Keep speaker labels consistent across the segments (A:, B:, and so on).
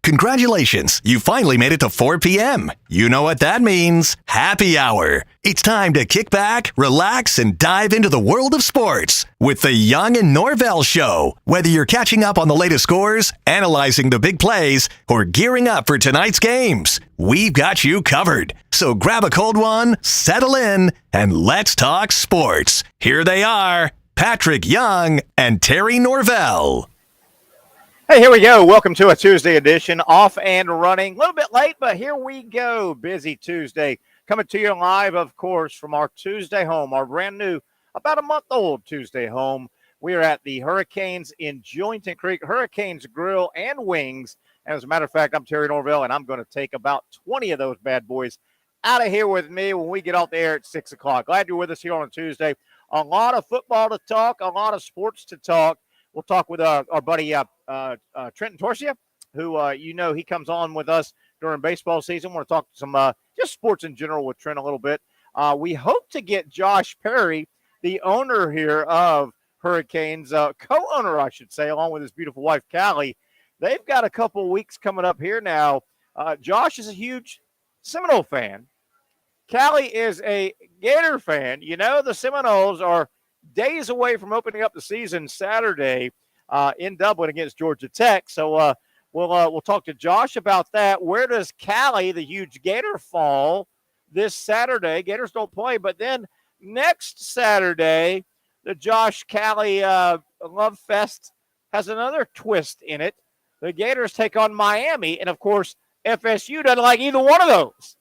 A: Congratulations, you finally made it to 4 p.m. You know what that means. Happy hour. It's time to kick back, relax, and dive into the world of sports with the Young Norvelle Show. Whether you're catching up on the latest scores, analyzing the big plays, or gearing up for tonight's games, we've got you covered. So grab a cold one, settle in, and let's talk sports. Here they are, Patrick Young and Terry Norvelle.
B: Hey, here we go. Welcome to a Tuesday edition, off and running. A little bit late, but here we go. Busy Tuesday. Coming to you live, of course, from our Tuesday home, our brand new, about a month-old Tuesday home. We are at the Hurricanes in Julington Creek, Hurricanes Grill and Wings. And as a matter of fact, I'm Terry Norvelle, and I'm going to take about 20 of those bad boys out of here with me when we get off the air at 6 o'clock. Glad you're with us here on a Tuesday. A lot of football to talk, a lot of sports to talk. We'll talk with our buddy Trenton Torsia, who, he comes on with us during baseball season. We're going to talk some just sports in general with Trent a little bit. We hope to get Josh Perry, the owner here of Hurricanes, co-owner, I should say, along with his beautiful wife, Callie. They've got a couple weeks coming up here now. Josh is a huge Seminole fan. Callie is a Gator fan. You know, the Seminoles are days away from opening up the season Saturday in Dublin against Georgia Tech. So we'll talk to Josh about that. Where does Callie, the huge Gator, fall this Saturday? Gators don't play, but then next Saturday, the Josh Callie Love Fest has another twist in it. The Gators take on Miami, and of course, FSU doesn't like either one of those.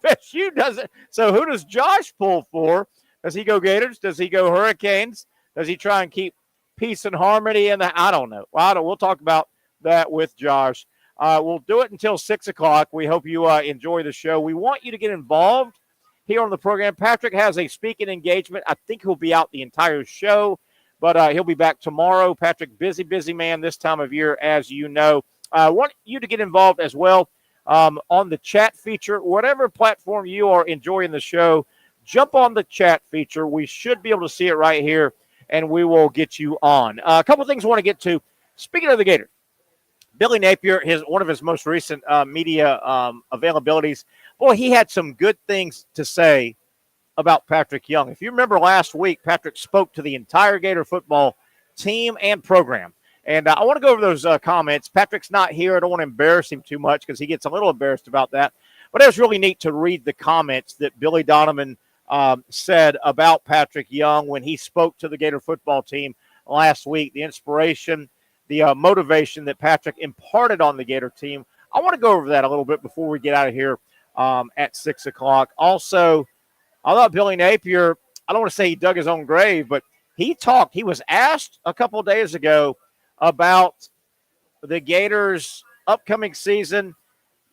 B: FSU doesn't. So who does Josh pull for? Does he go Gators? Does he go Hurricanes? Does he try and keep peace and harmony in the? I don't know. We'll talk about that with Josh. We'll do it until 6 o'clock. We hope you enjoy the show. We want you to get involved here on the program. Patrick has a speaking engagement. I think he'll be out the entire show, but he'll be back tomorrow. Patrick, busy man this time of year, as you know. I want you to get involved as well on the chat feature. Whatever platform you are enjoying the show, jump on the chat feature. We should be able to see it right here, and we will get you on. A couple things I want to get to. Speaking of the Gators, Billy Napier, one of his most recent media availabilities, boy, he had some good things to say about Patrick Young. If you remember last week, Patrick spoke to the entire Gator football team and program. And I want to go over those comments. Patrick's not here. I don't want to embarrass him too much because he gets a little embarrassed about that. But it was really neat to read the comments that Billy Donovan said about Patrick Young when he spoke to the Gator football team last week, the inspiration, the motivation that Patrick imparted on the Gator team. I want to go over that a little bit before we get out of here at 6 o'clock. Also, I thought Billy Napier, I don't want to say he dug his own grave, but he talked. He was asked a couple of days ago about the Gators' upcoming season,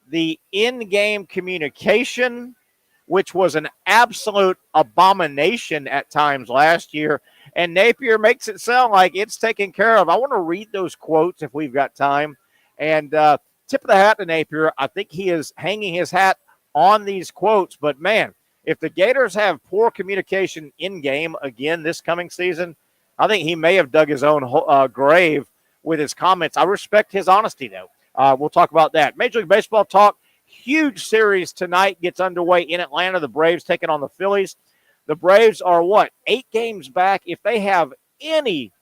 B: the in-game communication, which was an absolute abomination at times last year. And Napier makes it sound like it's taken care of. I want to read those quotes if we've got time. And tip of the hat to Napier. I think he is hanging his hat on these quotes. But, man, if the Gators have poor communication in-game again this coming season, I think he may have dug his own grave with his comments. I respect his honesty, though. We'll talk about that. Major League Baseball talk. Huge series tonight gets underway in Atlanta. The Braves taking on the Phillies. The Braves are 8 games back. If they have any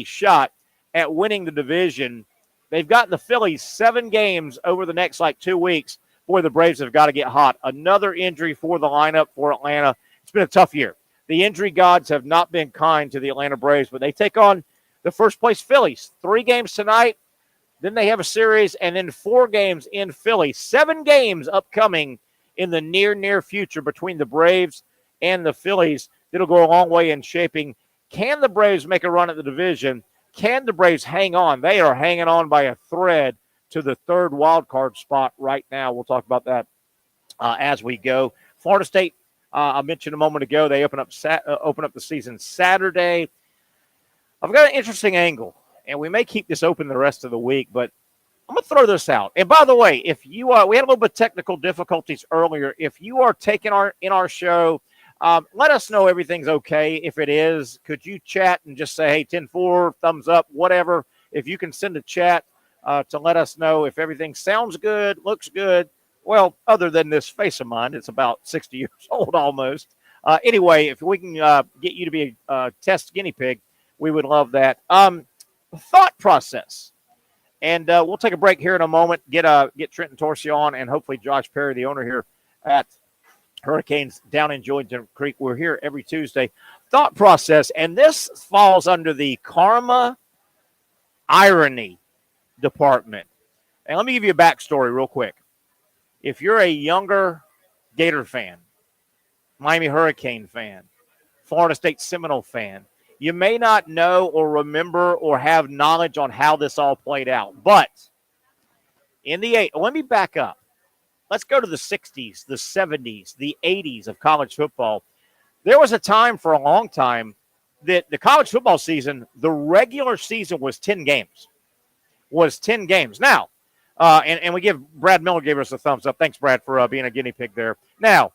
B: shot at winning the division, they've got the Phillies 7 games over the next 2 weeks. Boy, the Braves have got to get hot. Another injury for the lineup for Atlanta. It's been a tough year. The injury gods have not been kind to the Atlanta Braves, but they take on the first-place Phillies. 3 games tonight. Then they have a series, and then 4 games in Philly. 7 games upcoming in the near future between the Braves and the Phillies. That'll go a long way in shaping. Can the Braves make a run at the division? Can the Braves hang on? They are hanging on by a thread to the 3rd wild card spot right now. We'll talk about that as we go. Florida State, I mentioned a moment ago, they open up the season Saturday. I've got an interesting angle, and we may keep this open the rest of the week, but I'm going to throw this out. And by the way, if you we had a little bit of technical difficulties earlier. If you are taking our show, let us know everything's okay. If it is, could you chat and just say, hey, 10-4, thumbs up, whatever. If you can send a chat, to let us know if everything sounds good, looks good. Well, other than this face of mine, it's about 60 years old almost. Anyway, if we can get you to be a test guinea pig, we would love that. Thought process. And we'll take a break here in a moment, get Trenton Torsi on, and hopefully Josh Perry, the owner here at Hurricanes down in Julington Creek. We're here every Tuesday. Thought process, and this falls under the karma irony department. And let me give you a backstory real quick. If you're a younger Gator fan, Miami Hurricane fan, Florida State Seminole fan, you may not know or remember or have knowledge on how this all played out. But in the let me back up. Let's go to the 60s, the 70s, the 80s of college football. There was a time for a long time that the college football season, the regular season was 10 games. Now, and we give Brad Miller gave us a thumbs up. Thanks, Brad, for being a guinea pig there. Now,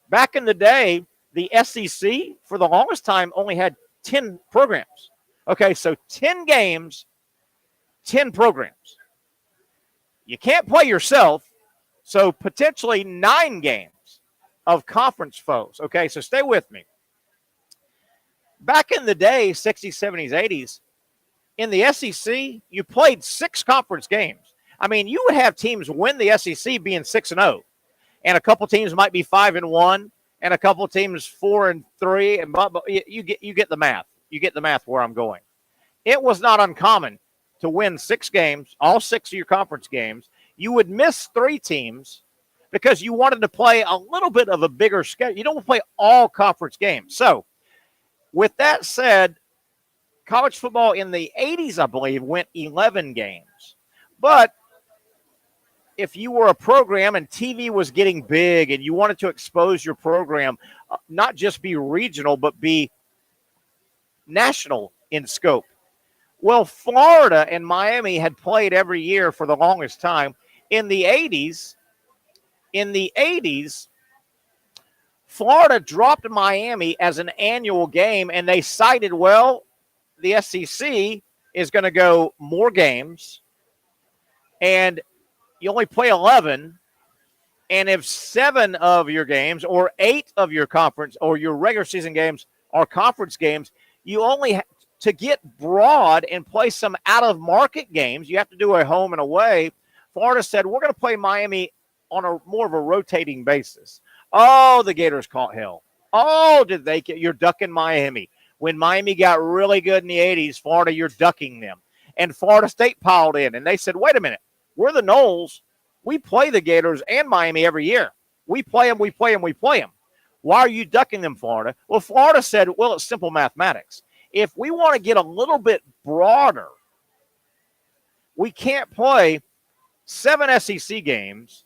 B: back in the day, the SEC for the longest time only had 10 programs. Okay, so 10 games, 10 programs. You can't play yourself, so potentially 9 games of conference foes. Okay, so stay with me. Back in the day, 60s, 70s, 80s, in the SEC, you played 6 conference games. I mean, you would have teams win the SEC being 6-0, and a couple teams might be 5-1, and a couple teams 4-3, and you get the math. You get the math where I'm going. It was not uncommon to win 6 games, all 6 of your conference games. You would miss 3 teams because you wanted to play a little bit of a bigger schedule. You don't play all conference games. So, with that said, college football in the 80s, I believe, went 11 games. But if you were a program and TV was getting big and you wanted to expose your program, not just be regional, but be national in scope. Well, Florida and Miami had played every year for the longest time. In the 80s, Florida dropped Miami as an annual game, and they cited, well, the SEC is going to go more games, and you only play 11, and if 7 of your games or 8 of your conference or your regular season games are conference games, you only have to get broad and play some out-of-market games. You have to do a home and away. Florida said, we're going to play Miami on a more of a rotating basis. Oh, the Gators caught hell. Oh, did they get – you're ducking Miami. When Miami got really good in the 80s, Florida, you're ducking them. And Florida State piled in, and they said, wait a minute. We're the Noles. We play the Gators and Miami every year. We play them. Why are you ducking them, Florida? Well, Florida said, well, it's simple mathematics. If we want to get a little bit broader, we can't play 7 SEC games,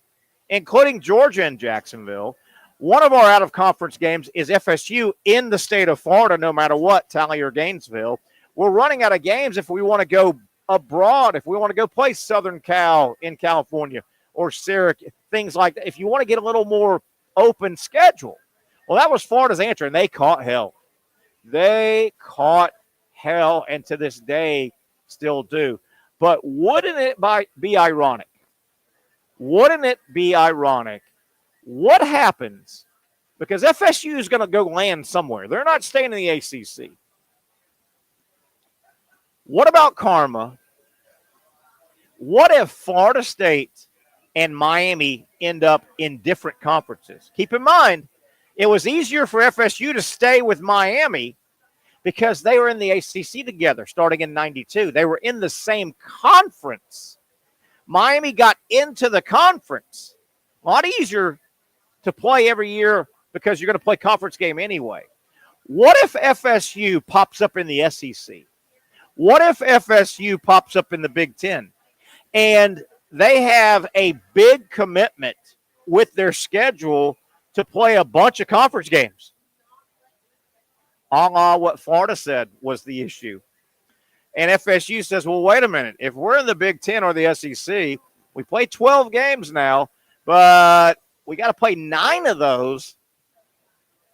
B: including Georgia and Jacksonville. One of our out-of-conference games is FSU in the state of Florida, no matter what, Tally or Gainesville. We're running out of games if we want to go abroad, if we want to go play Southern Cal in California or Syracuse, things like that. If you want to get a little more open schedule. Well, that was Florida's answer, and they caught hell. They caught hell, and to this day still do. But wouldn't it be ironic? Wouldn't it be ironic? What happens? Because FSU is going to go land somewhere. They're not staying in the ACC. What about karma? What if Florida State and Miami end up in different conferences? Keep in mind, it was easier for FSU to stay with Miami because they were in the ACC together starting in 92. They were in the same conference. Miami got into the conference. A lot easier to play every year because you're going to play conference game anyway. What if FSU pops up in the SEC? What if FSU pops up in the Big Ten and they have a big commitment with their schedule to play a bunch of conference games? A la what Florida said was the issue. And FSU says, well, wait a minute. If we're in the Big Ten or the SEC, we play 12 games now, but we got to play 9 of those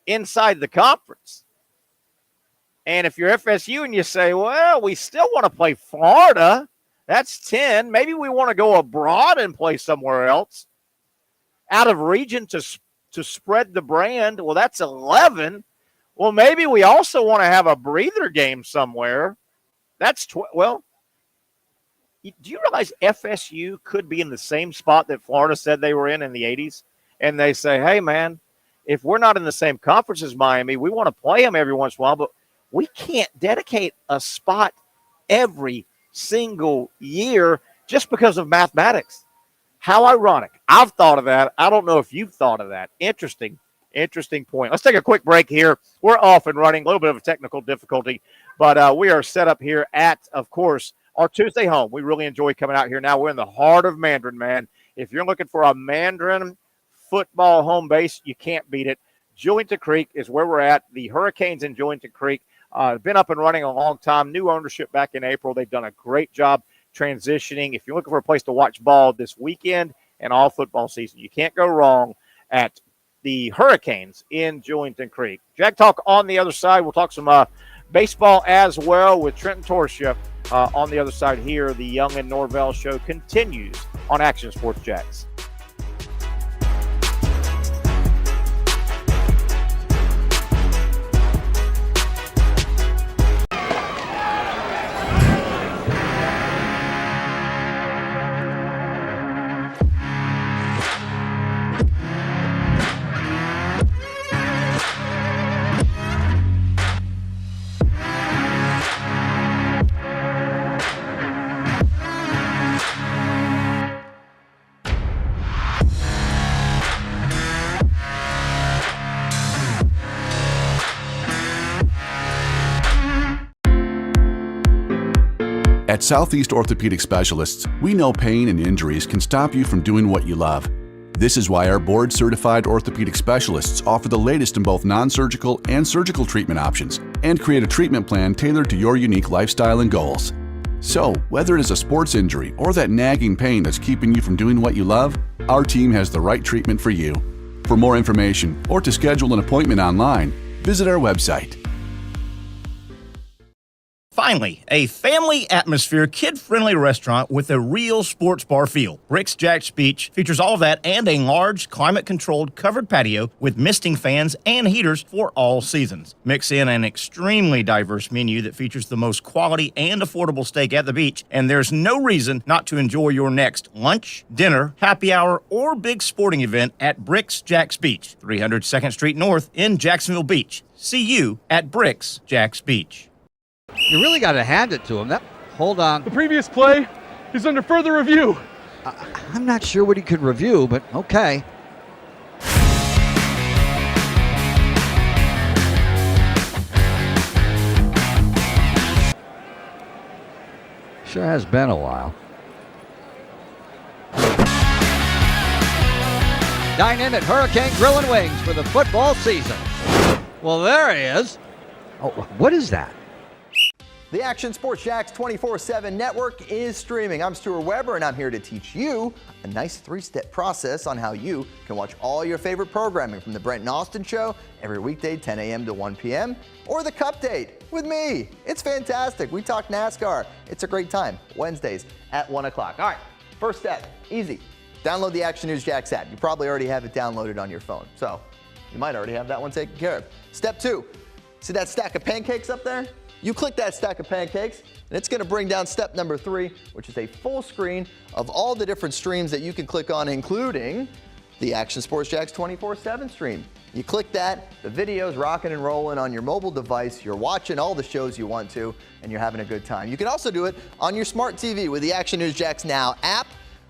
B: inside the conference. And if you're FSU and you say, well, we still want to play Florida, That's 10. Maybe we want to go abroad and play somewhere else. Out of region to spread the brand. Well, that's 11. Well, maybe we also want to have a breather game somewhere. That's 12. Well, do you realize FSU could be in the same spot that Florida said they were in the 80s? And they say, hey, man, if we're not in the same conference as Miami, we want to play them every once in a while, but we can't dedicate a spot every single year just because of mathematics. How ironic. I've thought of that. I don't know if you've thought of that. Interesting point. Let's take a quick break here. We're off and running. A little bit of a technical difficulty, but we are set up here at, of course, our Tuesday home. We really enjoy coming out here. Now we're in the heart of Mandarin, man. If you're looking for a Mandarin football home base, you can't beat it. Julington Creek is where we're at. The Hurricanes in Julington Creek been up and running a long time. New ownership back in April. They've done a great job transitioning. If you're looking for a place to watch ball this weekend and all football season, you can't go wrong at the Hurricanes in Julington Creek. Jag Talk on the other side. We'll talk some baseball as well with Trenton Torsia on the other side here. The Young and Norvelle Show continues on Action Sports Jax.
C: At Southeast Orthopedic Specialists, we know pain and injuries can stop you from doing what you love. This is why our board-certified orthopedic specialists offer the latest in both non-surgical and surgical treatment options and create a treatment plan tailored to your unique lifestyle and goals. So, whether it is a sports injury or that nagging pain that's keeping you from doing what you love, our team has the right treatment for you. For more information or to schedule an appointment online, visit our website.
D: Finally, a family atmosphere, kid-friendly restaurant with a real sports bar feel. Bricks Jack's Beach features all of that and a large, climate-controlled covered patio with misting fans and heaters for all seasons. Mix in an extremely diverse menu that features the most quality and affordable steak at the beach, and there's no reason not to enjoy your next lunch, dinner, happy hour, or big sporting event at Bricks Jack's Beach, 300 2nd Street North in Jacksonville Beach. See you at Bricks Jack's Beach.
E: You really got to hand it to him. Hold on.
F: The previous play is under further review.
E: I'm not sure what he could review, but okay. Sure has been a while. Dine in at Hurricane Grill and Wings for the football season. Well, there he is. Oh, what is that?
G: The Action Sports Jax 24/7 network is streaming. I'm Stuart Weber, and I'm here to teach you a nice three-step process on how you can watch all your favorite programming from the Brent and Austin Show every weekday 10 a.m. to 1 p.m. or the Cup Date with me. It's fantastic. We talk NASCAR. It's a great time. Wednesdays at 1 o'clock. All right, first step, easy. Download the Action News Jax app. You probably already have it downloaded on your phone, so you might already have that one taken care of. Step 2, see that stack of pancakes up there? You click that stack of pancakes, and it's going to bring down step number 3, which is a full screen of all the different streams that you can click on, including the Action Sports Jax 24/7 stream. You click that, the video's rocking and rolling on your mobile device, you're watching all the shows you want to, and you're having a good time. You can also do it on your smart TV with the Action News Jax Now app.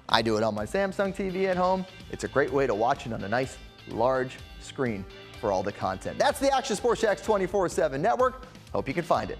G: I do it on my Samsung TV at home. It's a great way to watch it on a nice, large screen for all the content. That's the Action Sports Jax 24/7 network. Hope you can find it.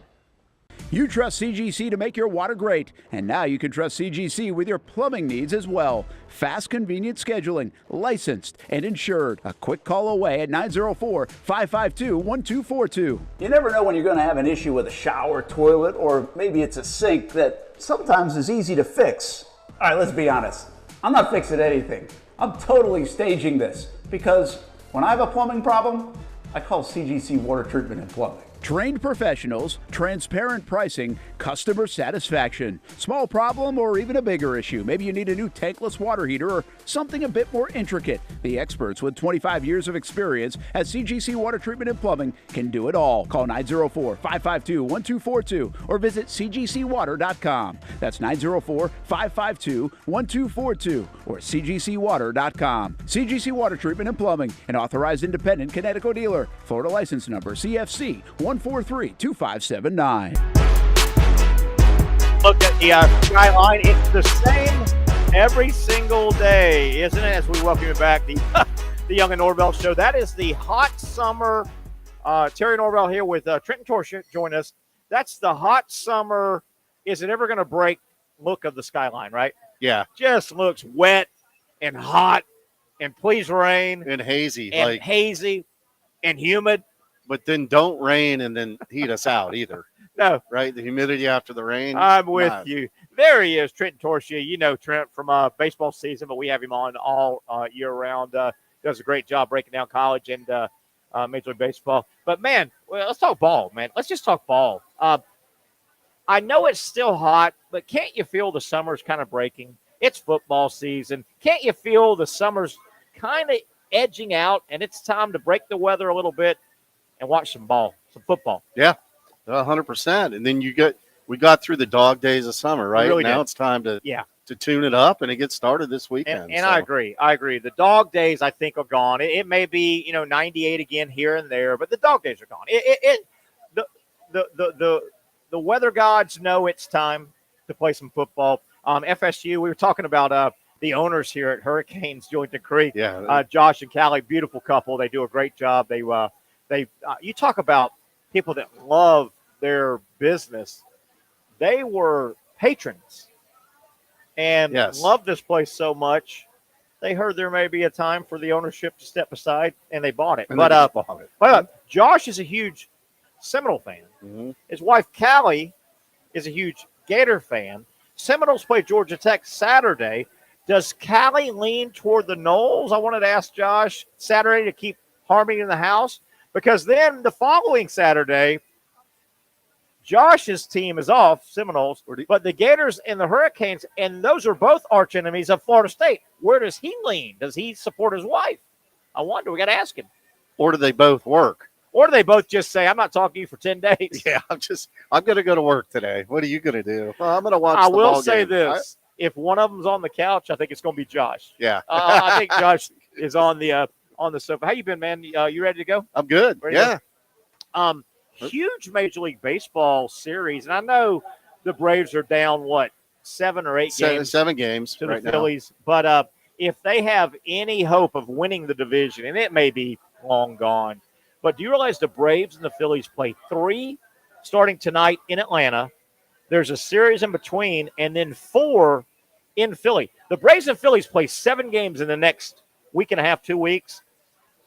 H: You trust CGC to make your water great, and now you can trust CGC with your plumbing needs as well. Fast, convenient scheduling, licensed and insured. A quick call away at 904-552-1242.
I: You never know when you're going to have an issue with a shower, toilet, or maybe it's a sink that sometimes is easy to fix. All right, let's be honest. I'm not fixing anything. I'm totally staging this because when I have a plumbing problem, I call CGC Water Treatment and Plumbing.
H: Trained professionals, transparent pricing, customer satisfaction. Small problem or even a bigger issue. Maybe you need a new tankless water heater or something a bit more intricate. The experts with 25 years of experience at CGC Water Treatment and Plumbing can do it all. Call 904-552-1242 or visit cgcwater.com. That's 904-552-1242 or cgcwater.com. CGC Water Treatment and Plumbing, an authorized independent Connecticut dealer. Florida license number CFC 1432579.
B: Look at the skyline. It's the same every single day, isn't it? As we welcome you back, the Young Norvelle Show. That is the hot summer. Terry Norvelle here with Trenton Torsia join us. That's the hot summer. Is it ever going to break look of the skyline, right?
J: Yeah.
B: Just looks wet and hot and please rain.
J: And hazy.
B: And hazy and humid.
J: But then don't rain and then heat us out either.
B: No.
J: Right? The humidity after the rain.
B: I'm with you. There he is, Trenton Torsia. You know Trent from baseball season, but we have him on all year round. Does a great job breaking down college and Major League Baseball. But, man, let's talk ball, man. Let's just talk ball. I know it's still hot, but can't you feel the summer's kind of breaking? It's football season. Can't you feel the summer's kind of edging out, and it's time to break the weather a little bit and watch some football?
J: Yeah, 100%. And then we got through the dog days of summer, right?
B: Really
J: now
B: did.
J: It's time to tune it up, and it gets started this weekend.
B: And I agree. The dog days, I think, are gone. It may be, 98 again here and there, but the dog days are gone. The weather gods know it's time to play some football. FSU, we were talking about the owners here at Hurricanes, Julington Creek.
J: Yeah.
B: Josh and Callie, beautiful couple. They do a great job. They you talk about people that love their business. They were patrons and loved this place so much. They heard there may be a time for the ownership to step aside, and they bought it. But Josh is a huge Seminole fan.
J: Mm-hmm.
B: His wife, Callie, is a huge Gator fan. Seminoles play Georgia Tech Saturday. Does Callie lean toward the Noles? I wanted to ask Josh Saturday to keep harmony in the house, because then the following Saturday, Josh's team is off, Seminoles, but the Gators and the Hurricanes, and those are both arch enemies of Florida State. Where does he lean? Does he support his wife? I wonder. We got to ask him.
J: Or do they both work?
B: Or do they both just say, I'm not talking to you for 10 days?
J: Yeah, I'm going to go to work today. What are you going to do? Well, I'm going to watch
B: the
J: ball game.
B: I will say this. If one of them's on the couch, I think it's going to be Josh.
J: Yeah.
B: I think Josh is on the sofa. How you been, man? You ready to go?
J: I'm good.
B: Ready huge Major League Baseball series. And I know the Braves are down, 7 or 8 games?
J: 7 games
B: to
J: right
B: the Phillies. Now. But if they have any hope of winning the division, and it may be long gone, but do you realize the Braves and the Phillies play 3 starting tonight in Atlanta? There's a series in between, and then 4 in Philly. The Braves and Phillies play 7 games in the next week and a half, 2 weeks.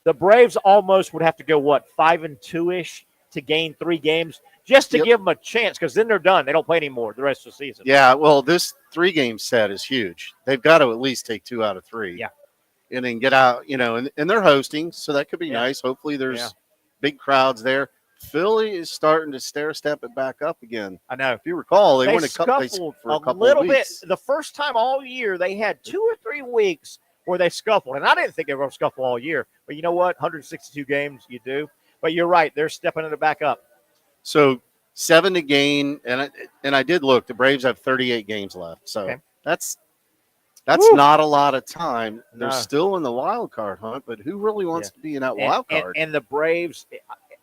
B: The Braves almost would have to go, 5-2-ish to gain 3 games just to give them a chance, because then they're done. They don't play anymore the rest of the season.
J: Yeah, well, this 3-game set is huge. They've got to at least take 2 out of 3.
B: Yeah.
J: And then get out, and they're hosting, so that could be nice. Hopefully there's big crowds there. Philly is starting to stair-step it back up again.
B: I know.
J: If you recall, they went
B: scuffled
J: for a couple
B: little
J: of weeks.
B: bit. The first time all year, they had 2 or 3 weeks where they scuffled. And I didn't think they were going to scuffle all year. But you know what? 162 games, you do. But you're right. They're stepping it back up.
J: So 7 to gain. And I did look. The Braves have 38 games left. So that's not a lot of time. They're still in the wild card hunt. But who really wants to be in that wild card?
B: And the Braves,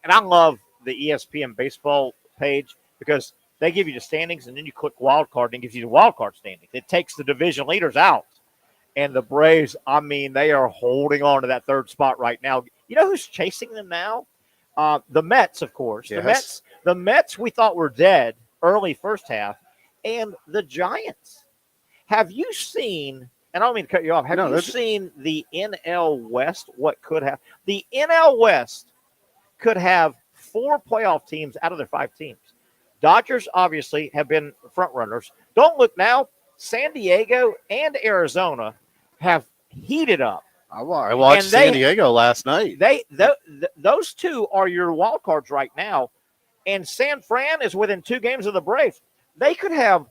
B: and I love the ESPN baseball page, because they give you the standings, and then you click wild card, and it gives you the wild card standings. It takes the division leaders out. And the Braves, they are holding on to that 3rd spot right now. You know who's chasing them now? The Mets, of course.
J: Yes.
B: The Mets we thought were dead early first half, and the Giants. Have you seen, and I don't mean to cut you off, have you seen the NL West, what could have? The NL West could have 4 playoff teams out of their 5 teams. Dodgers, obviously, have been front runners. Don't look now. San Diego and Arizona have heated up.
J: I watched San Diego last night.
B: Those 2 are your wild cards right now. and San Fran is within 2 games of the Braves. They could have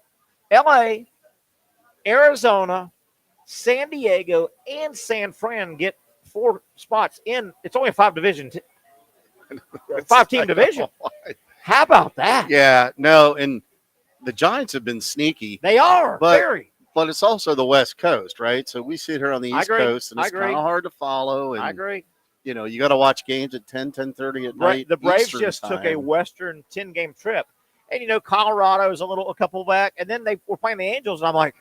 B: L.A., Arizona, San Diego, and San Fran get 4 spots in. It's only a 5-team division. How about that?
J: Yeah, no, and the Giants have been sneaky.
B: They are, very.
J: But it's also the West Coast, right? So we sit here on the East Coast, and it's
B: kind
J: of hard to follow. And,
B: I agree.
J: You know, you got to watch games at 10:30 at night.
B: The Braves
J: Eastern
B: just
J: time.
B: took a Western 10-game trip. And, you know, Colorado's a couple back. And then they were playing the Angels, and I'm like,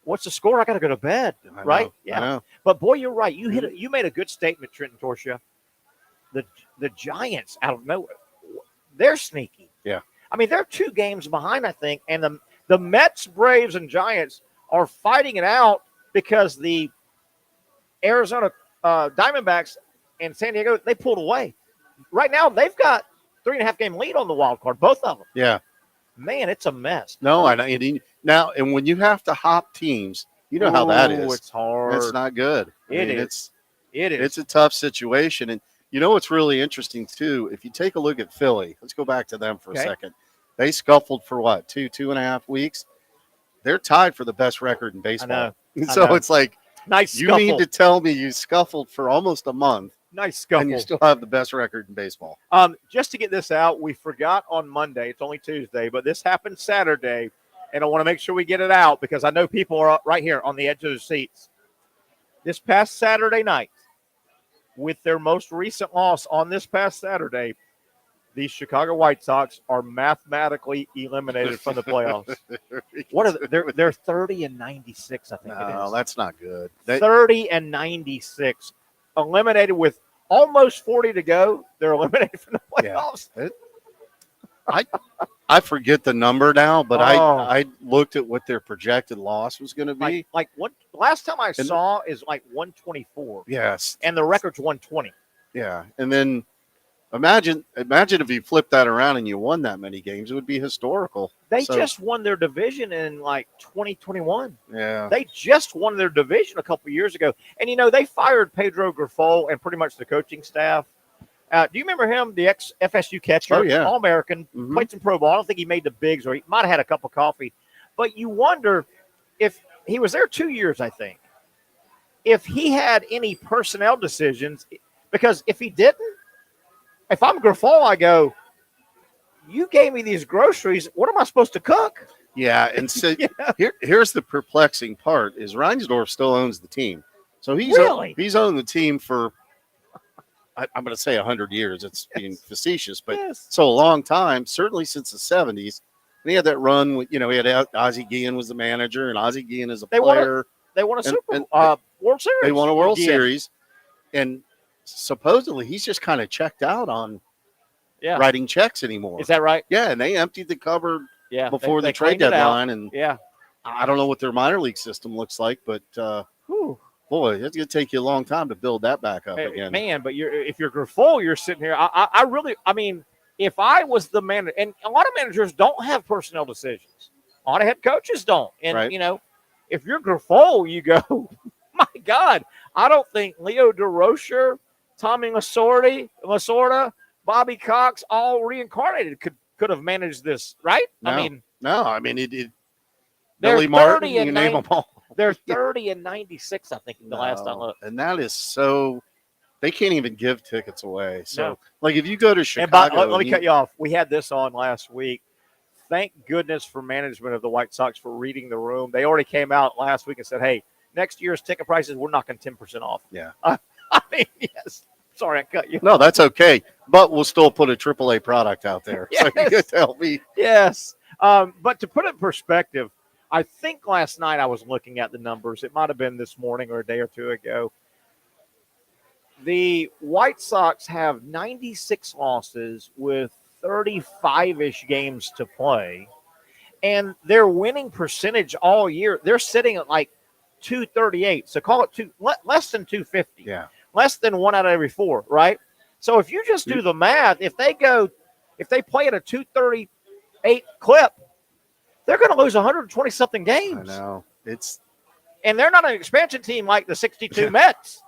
B: what's the score? I got to go to bed, right?
J: I know.
B: But, boy, you're right. You made a good statement, Trenton Torsia. The Giants, out of nowhere, they're sneaky.
J: Yeah.
B: I mean, they're 2 games behind, I think. And the Mets, Braves, and Giants are fighting it out because the Arizona Diamondbacks and San Diego, they pulled away. Right now, they've got 3.5-game lead on the wild card, both of them.
J: Yeah.
B: Man, it's a mess.
J: No, I know. Now, and when you have to hop teams, you know how that is.
B: It's hard.
J: It's not good.
B: It is.
J: It's a tough situation. And you know what's really interesting, too? If you take a look at Philly, let's go back to them for a second. They scuffled for what, 2.5 weeks? They're tied for the best record in baseball. So it's like,
B: nice
J: you
B: scuffle.
J: need to tell me you scuffled for almost a month.
B: Nice scuffle.
J: And you still have the best record in baseball.
B: Just to get this out, we forgot on Monday. It's only Tuesday, but this happened Saturday, and I want to make sure we get it out because I know people are right here on the edge of their seats. This past Saturday night, with their most recent loss on this past Saturday, the Chicago White Sox are mathematically eliminated from the playoffs. They're 30-96, I think it is.
J: No, that's not good.
B: 30-96. Eliminated with almost 40 to go. They're eliminated from the playoffs.
J: Yeah. I forget the number now, but I looked at what their projected loss was going to be.
B: Like what last time I saw is like 124.
J: Yes.
B: And the record's 120.
J: Yeah. And then imagine if you flipped that around and you won that many games, it would be historical.
B: They just won their division in like 2021.
J: Yeah.
B: They just won their division a couple years ago. And, you know, they fired Pedro Grifol and pretty much the coaching staff. Do you remember him, the ex-FSU catcher?
J: Oh, yeah.
B: All-American, played some pro ball. I don't think he made the bigs, or he might have had a cup of coffee. But you wonder if he was there 2 years, I think, if he had any personnel decisions. Because if he didn't, if I'm Grifol, I go, you gave me these groceries. What am I supposed to cook?
J: Yeah, and so here's the perplexing part is Reinsdorf still owns the team. So he's owned the team for, I'm going to say 100 years. It's being facetious, but so a long time, certainly since the 70s. And he had that run with, he had Ozzie Guillen was the manager, and Ozzie Guillen is a player.
B: They won a World Series.
J: They won a World Series. And supposedly he's just kind of checked out on writing checks anymore.
B: Is that right?
J: Yeah, and they emptied the cupboard before the trade deadline. And I don't know what their minor league system looks like, but boy, it's going to take you a long time to build that back up again.
B: Man, but if you're Grifol, you're sitting here. I mean, if I was the manager, and a lot of managers don't have personnel decisions. A lot of head coaches don't. And, if you're Grifol, you go, my God, I don't think Leo DeRocher, Tommy Lasorda, Bobby Cox, all reincarnated could have managed this, right?
J: No. I mean,
B: they're
J: Billy Martin, you name them all.
B: They're 30-96, I think, the last I looked.
J: And that is so – they can't even give tickets away. So, like, if you go to Chicago –
B: and let me cut you off. We had this on last week. Thank goodness for management of the White Sox for reading the room. They already came out last week and said, hey, next year's ticket prices, we're knocking 10% off.
J: Yeah.
B: I mean, yes. Sorry, I cut you.
J: No, that's okay. But we'll still put a AAA product out there.
B: Yes.
J: So you get to help me.
B: Yes. But to put it in perspective, I think last night I was looking at the numbers. It might have been this morning or a day or two ago. The White Sox have 96 losses with 35-ish games to play. And their winning percentage all year, they're sitting at like 238. So call it less than 250.
J: Yeah.
B: Less than 1 out of every 4, right? So if you just do the math, if they play at a 238 clip, they're going to lose 120-something games.
J: I know.
B: And they're not an expansion team like the 62 Mets,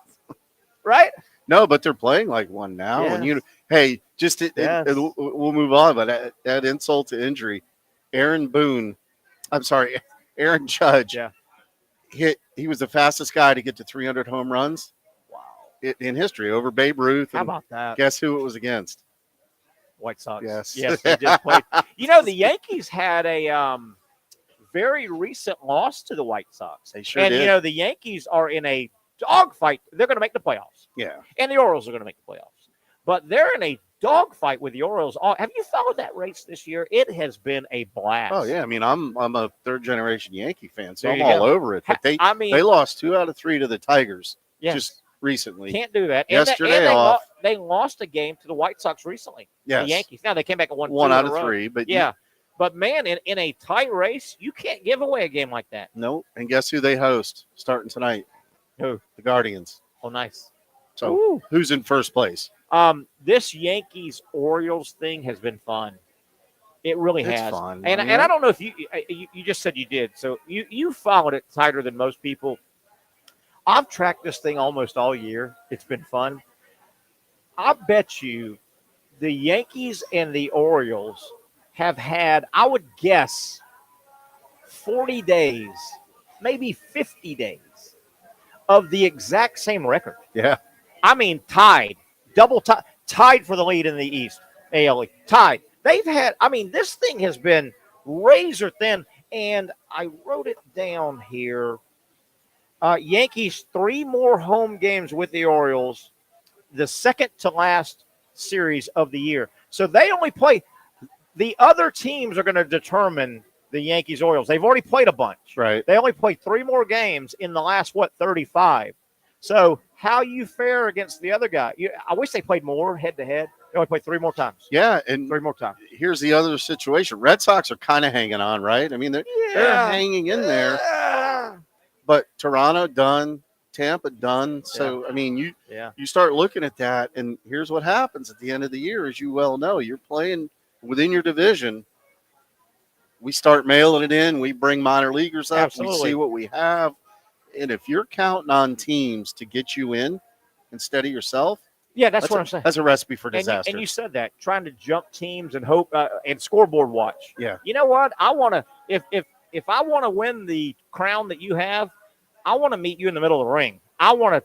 B: right?
J: No, but they're playing like one now.
B: Yes.
J: And hey,
B: Yes.
J: we'll move on. But that insult to injury, Aaron Judge.
B: Yeah.
J: He was the fastest guy to get to 300 home runs.
B: Wow.
J: In history over Babe Ruth.
B: How
J: And
B: about that?
J: guess who it was against?
B: White Sox.
J: Yes.
B: Yes, they just played. The Yankees had a very recent loss to the White Sox.
J: They sure
B: and,
J: did.
B: The Yankees are in a dogfight. They're going to make the playoffs.
J: Yeah.
B: And the Orioles are going to make the playoffs. But they're in a dogfight with the Orioles. Have you followed that race this year? It has been a blast.
J: Oh, yeah. I mean, I'm a third-generation Yankee fan, so
B: There
J: I'm
B: you
J: all
B: go.
J: over it. But they lost 2 out of 3 to the Tigers just recently.
B: Can't do that.
J: Yesterday
B: and
J: off.
B: they lost a game to the White Sox recently.
J: Yes.
B: The Yankees. Now, they came back and won
J: 1
B: 2
J: out
B: in a
J: of
B: row.
J: 3. But
B: yeah. But, man, in a tight race, you can't give away a game like that.
J: No. And guess who they host starting tonight?
B: Who?
J: The Guardians.
B: Oh, nice.
J: So who's in first place?
B: This Yankees-Orioles thing has been fun. It really
J: It's
B: has.
J: fun.
B: And I don't know if you just said you did. So you followed it tighter than most people. I've tracked this thing almost all year. It's been fun. I bet you the Yankees and the Orioles have had, I would guess, 40 days, maybe 50 days of the exact same record.
J: Yeah.
B: I mean, tied for the lead in the East, AL East, tied. They've had, this thing has been razor thin, and I wrote it down here. Yankees 3 more home games with the Orioles, the second to last series of the year. So they only play. The other teams are going to determine the Yankees-Orioles. They've already played a bunch.
J: Right.
B: They only played 3 more games in the last, 35. So how you fare against the other guy? I wish they played more head-to-head. They only played 3 more times.
J: Yeah, and
B: 3 more times.
J: Here's the other situation. Red Sox are kind of hanging on, right? I mean, they're hanging in there.
B: Yeah.
J: But Toronto done, Tampa done. So, I mean, you start looking at that, and here's what happens at the end of the year. As you well know, you're playing within your division. We start mailing it in. We bring minor leaguers up.
B: Absolutely.
J: We see what we have. And if you're counting on teams to get you in instead of yourself,
B: that's what I'm saying.
J: That's a recipe for disaster.
B: And you said that, trying to jump teams and hope and scoreboard watch.
J: Yeah.
B: You know what? I want to if I want to win the crown that you have, I want to meet you in the middle of the ring. I want to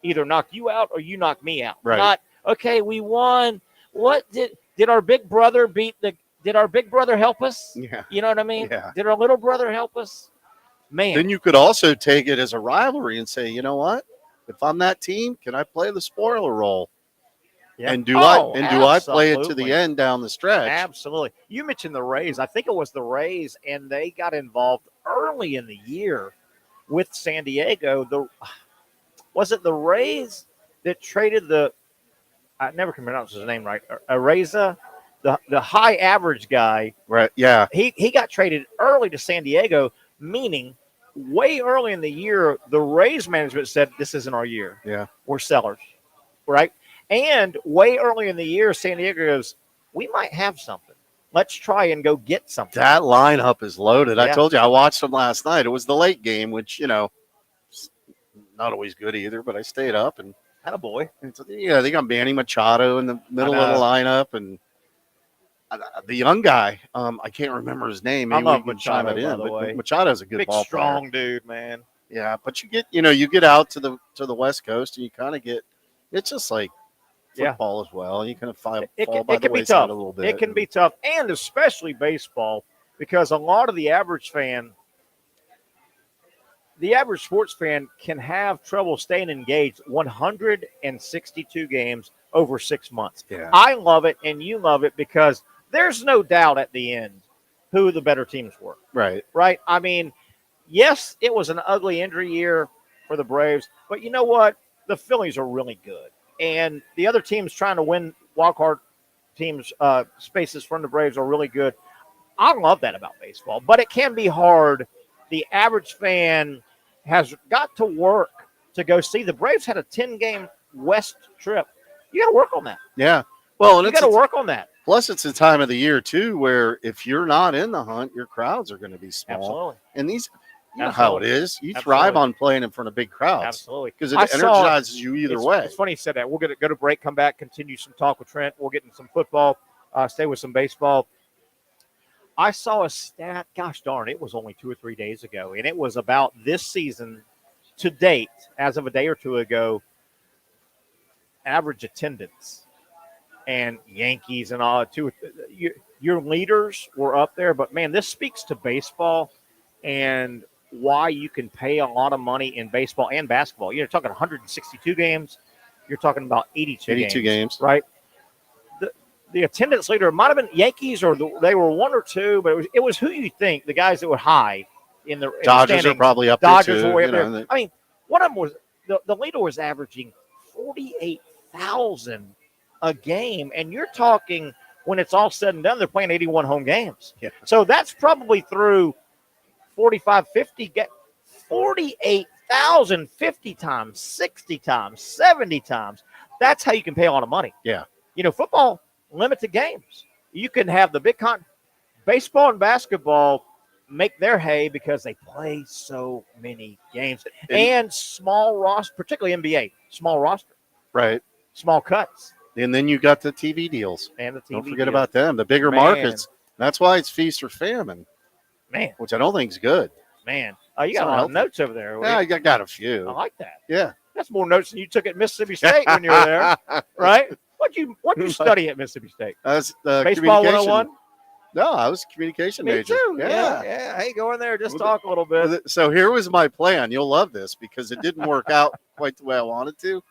B: either knock you out or you knock me out.
J: Right.
B: Not, okay, we won. What did our big brother did our big brother help us?
J: Yeah.
B: You know what I mean?
J: Yeah.
B: Did our little brother help us? Man.
J: Then you could also take it as a rivalry and say, you know what? If I'm that team, can I play the spoiler role?
B: Yeah.
J: And do I play it to the end down the stretch?
B: Absolutely. You mentioned the Rays. I think it was the Rays, and they got involved early in the year with San Diego. Was it the Rays that traded I never can pronounce his name right, Areza, the high average guy.
J: Right, yeah.
B: He got traded early to San Diego, meaning way early in the year, the Rays management said, this isn't our year.
J: Yeah.
B: We're sellers, right? And way early in the year, San Diego goes, we might have something. Let's try and go get something.
J: That lineup is loaded.
B: Yeah.
J: I told you, I watched them last night. It was the late game, which, not always good either, but I stayed up. And
B: attaboy.
J: They got Manny Machado in the middle of the lineup. And the young guy, I can't remember his name. Maybe
B: I love
J: we can chime
B: Machado,
J: it in.
B: by the way.
J: But Machado's a good
B: Big,
J: ball
B: strong
J: player.
B: dude, man.
J: Yeah, but you get out to the West Coast, and you kind of get – it's just like football as well. You kind of fall by the wayside a little bit.
B: It can be tough, and especially baseball, because a lot of the average sports fan can have trouble staying engaged 162 games over 6 months.
J: Yeah.
B: I love it, and you love it, because there's no doubt at the end who the better teams were.
J: Right.
B: Right? I mean, yes, it was an ugly injury year for the Braves, but you know what? The Phillies are really good. And the other teams trying to win wildcard teams' spaces from the Braves are really good. I love that about baseball, but it can be hard. The average fan has got to work to go see. The Braves had a 10-game West trip. You got to work on that.
J: Yeah. Well, and
B: you got to work on that.
J: Plus, it's a time of the year, too, where if you're not in the hunt, your crowds are going to be small.
B: Absolutely.
J: And these, You know how it is. You thrive on playing in front of big crowds.
B: Absolutely.
J: Because it energizes you either way.
B: It's funny you said that. We're going to go to break, come back, continue some talk with Trent. We'll get in some football, stay with some baseball. I saw a stat, gosh darn, it was only 2 or 3 days ago, and it was about this season to date, as of a day or two ago, average attendance. And Yankees and all, too. Your leaders were up there, but, man, this speaks to baseball and why you can pay a lot of money in baseball and basketball. You're talking 162 games. You're talking about 82 games. Right? The attendance leader might have been Yankees, or they were 1 or 2, but it was who you think, the guys that were high in the
J: Dodgers are probably up there, too.
B: Dodgers were way up there. I mean, one of them was the leader was averaging 48,000 a game, and you're talking when it's all said and done, they're playing 81 home games.
J: Yeah.
B: So that's probably through 45, 50, 48,000 50 times, 60 times, 70 times. That's how you can pay a lot of money.
J: Yeah.
B: Football, limited games. You can have the big baseball and basketball make their hay because they play so many games. And small roster, particularly NBA, small roster.
J: Right.
B: Small cuts.
J: And then you got the TV deals.
B: And the TV
J: Don't forget about them. The bigger markets. That's why it's feast or famine.
B: Man.
J: Which I don't think is good.
B: Man. You got a lot of notes over there.
J: Yeah, I got a few.
B: I like that.
J: Yeah.
B: That's more notes than you took at Mississippi State when you were there. Right? What'd you study at Mississippi State? Baseball 101?
J: No, I was a communication major.
B: Me too. Yeah. Hey, go in there, just talk a little bit.
J: So here was my plan. You'll love this because it didn't work out quite the way I wanted to.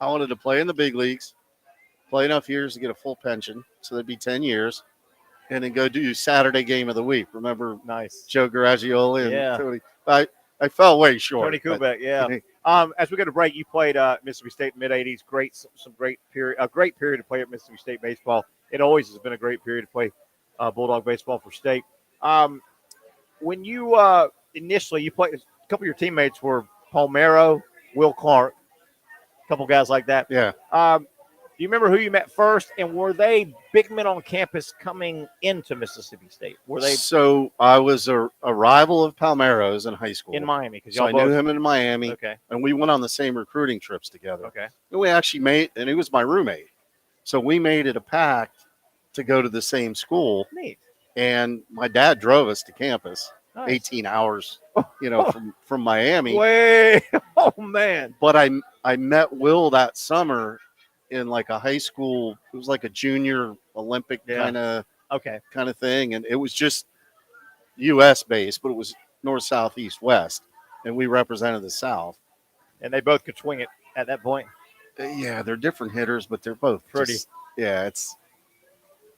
J: I wanted to play in the big leagues, play enough years to get a full pension, so that'd be 10 years, and then go do Saturday game of the week. Remember,
B: nice
J: Joe Garaggioli and Tony. I fell way short.
B: Tony Kubek, yeah. As we go to break, you played Mississippi State in the mid-'80s. A great period to play at Mississippi State baseball. It always has been a great period to play Bulldog baseball for State. When you initially you played, a couple of your teammates were Palmero, Will Clark, a couple guys like that.
J: Yeah.
B: Do you remember who you met first, and were they big men on campus coming into Mississippi State? Were they? So
J: I was a rival of Palmero's in high school.
B: In Miami.
J: So I knew him in Miami.
B: Okay.
J: And we went on the same recruiting trips together.
B: Okay.
J: And we actually and he was my roommate. So we made it a pact to go to the same school.
B: Neat.
J: And my dad drove us to campus,
B: nice.
J: 18 hours, from Miami.
B: Oh, man.
J: But I met Will that summer in like a high school. It was like a junior Olympic kind of thing. And it was just U.S. based, but it was north, south, east, west. And we represented the South.
B: And they both could swing it at that point.
J: Yeah, they're different hitters, but they're both
B: pretty.
J: It's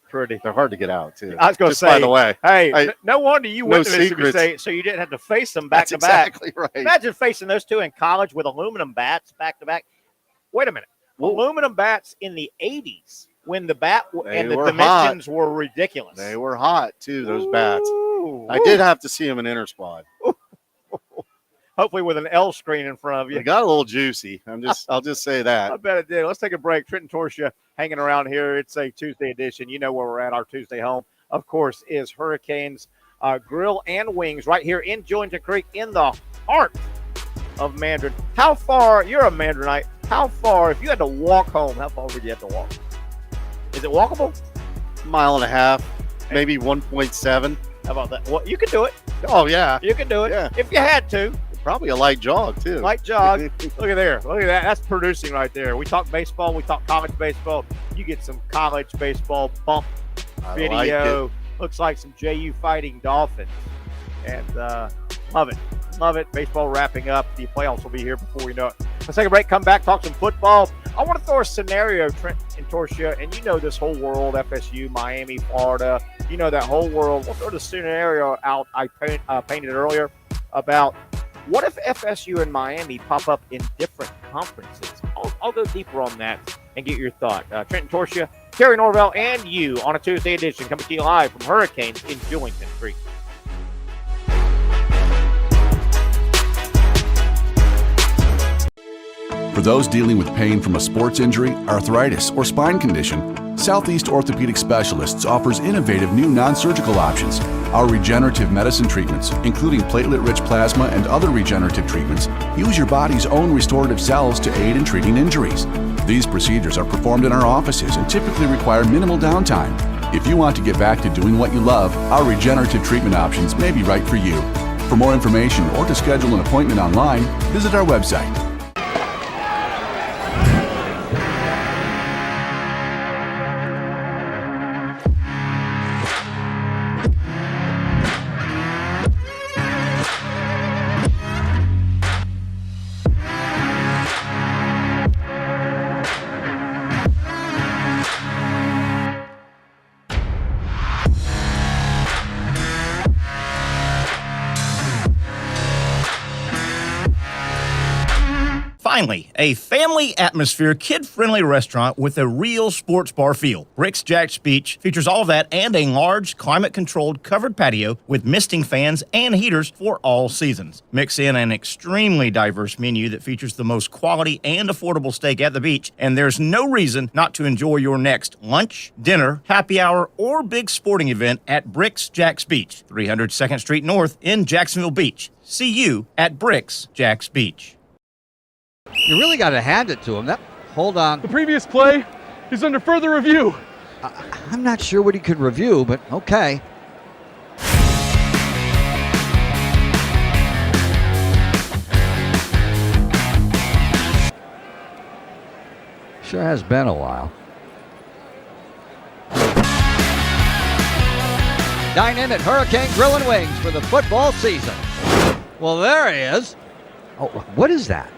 B: pretty.
J: They're hard to get out, too.
B: I was going to say,
J: by the way,
B: hey, no wonder you went to Mississippi State, so you didn't have to face them back to back.
J: Exactly right.
B: Imagine facing those two in college with aluminum bats back to back. Wait a minute. Aluminum bats in the 80s when the bat and the dimensions were ridiculous.
J: They were hot, too, those bats. I did have to see them in inter squad.
B: Hopefully with an L screen in front of you.
J: It got a little juicy. I'll just say that.
B: I bet it did. Let's take a break. Trenton Torsia hanging around here. It's a Tuesday edition. You know where we're at. Our Tuesday home, of course, is Hurricanes Grill and Wings right here in Julington Creek in the heart of Mandarin. How far, you're a Mandarinite, how far, if you had to walk home, how far would you have to walk? Is it walkable?
J: Mile and a half, maybe 1.7.
B: How about that? Well, you could do it.
J: Oh, yeah.
B: You could do it if you had to.
J: Probably a light jog, too.
B: Light jog. Look at there. Look at that. That's producing right there. We talk baseball. We talk college baseball. You get some college baseball bump video. Looks like some JU Fighting Dolphins. And love it. Love it. Baseball wrapping up. The playoffs will be here before we know it. Let's take a break, come back, talk some football. I want to throw a scenario, Trent and Torsia, and you know this whole world, FSU, Miami, Florida. You know that whole world. We'll throw the scenario out I painted earlier about what if FSU and Miami pop up in different conferences? I'll go deeper on that and get your thought. Trent and Torsia, Terry Norvelle, and you on a Tuesday edition coming to you live from Hurricanes in Julington Creek.
C: For those dealing with pain from a sports injury, arthritis, or spine condition, Southeast Orthopedic Specialists offers innovative new non-surgical options. Our regenerative medicine treatments, including platelet-rich plasma and other regenerative treatments, use your body's own restorative cells to aid in treating injuries. These procedures are performed in our offices and typically require minimal downtime. If you want to get back to doing what you love, our regenerative treatment options may be right for you. For more information or to schedule an appointment online, visit our website.
D: Finally, a family atmosphere, kid-friendly restaurant with a real sports bar feel. Rick's Jack's Beach features all that and a large, climate-controlled covered patio with misting fans and heaters for all seasons. Mix in an extremely diverse menu that features the most quality and affordable steak at the beach, and there's no reason not to enjoy your next lunch, dinner, happy hour, or big sporting event at Rick's Jack's Beach, 300 2nd Street North in Jacksonville Beach. See you at Rick's Jack's Beach.
E: You really got to hand it to him. Hold on.
F: The previous play is under further review.
E: I'm not sure what he could review, but okay. Sure has been a while. Dine in at Hurricane Grill and Wings for the football season. Well, there he is. Oh, what is that?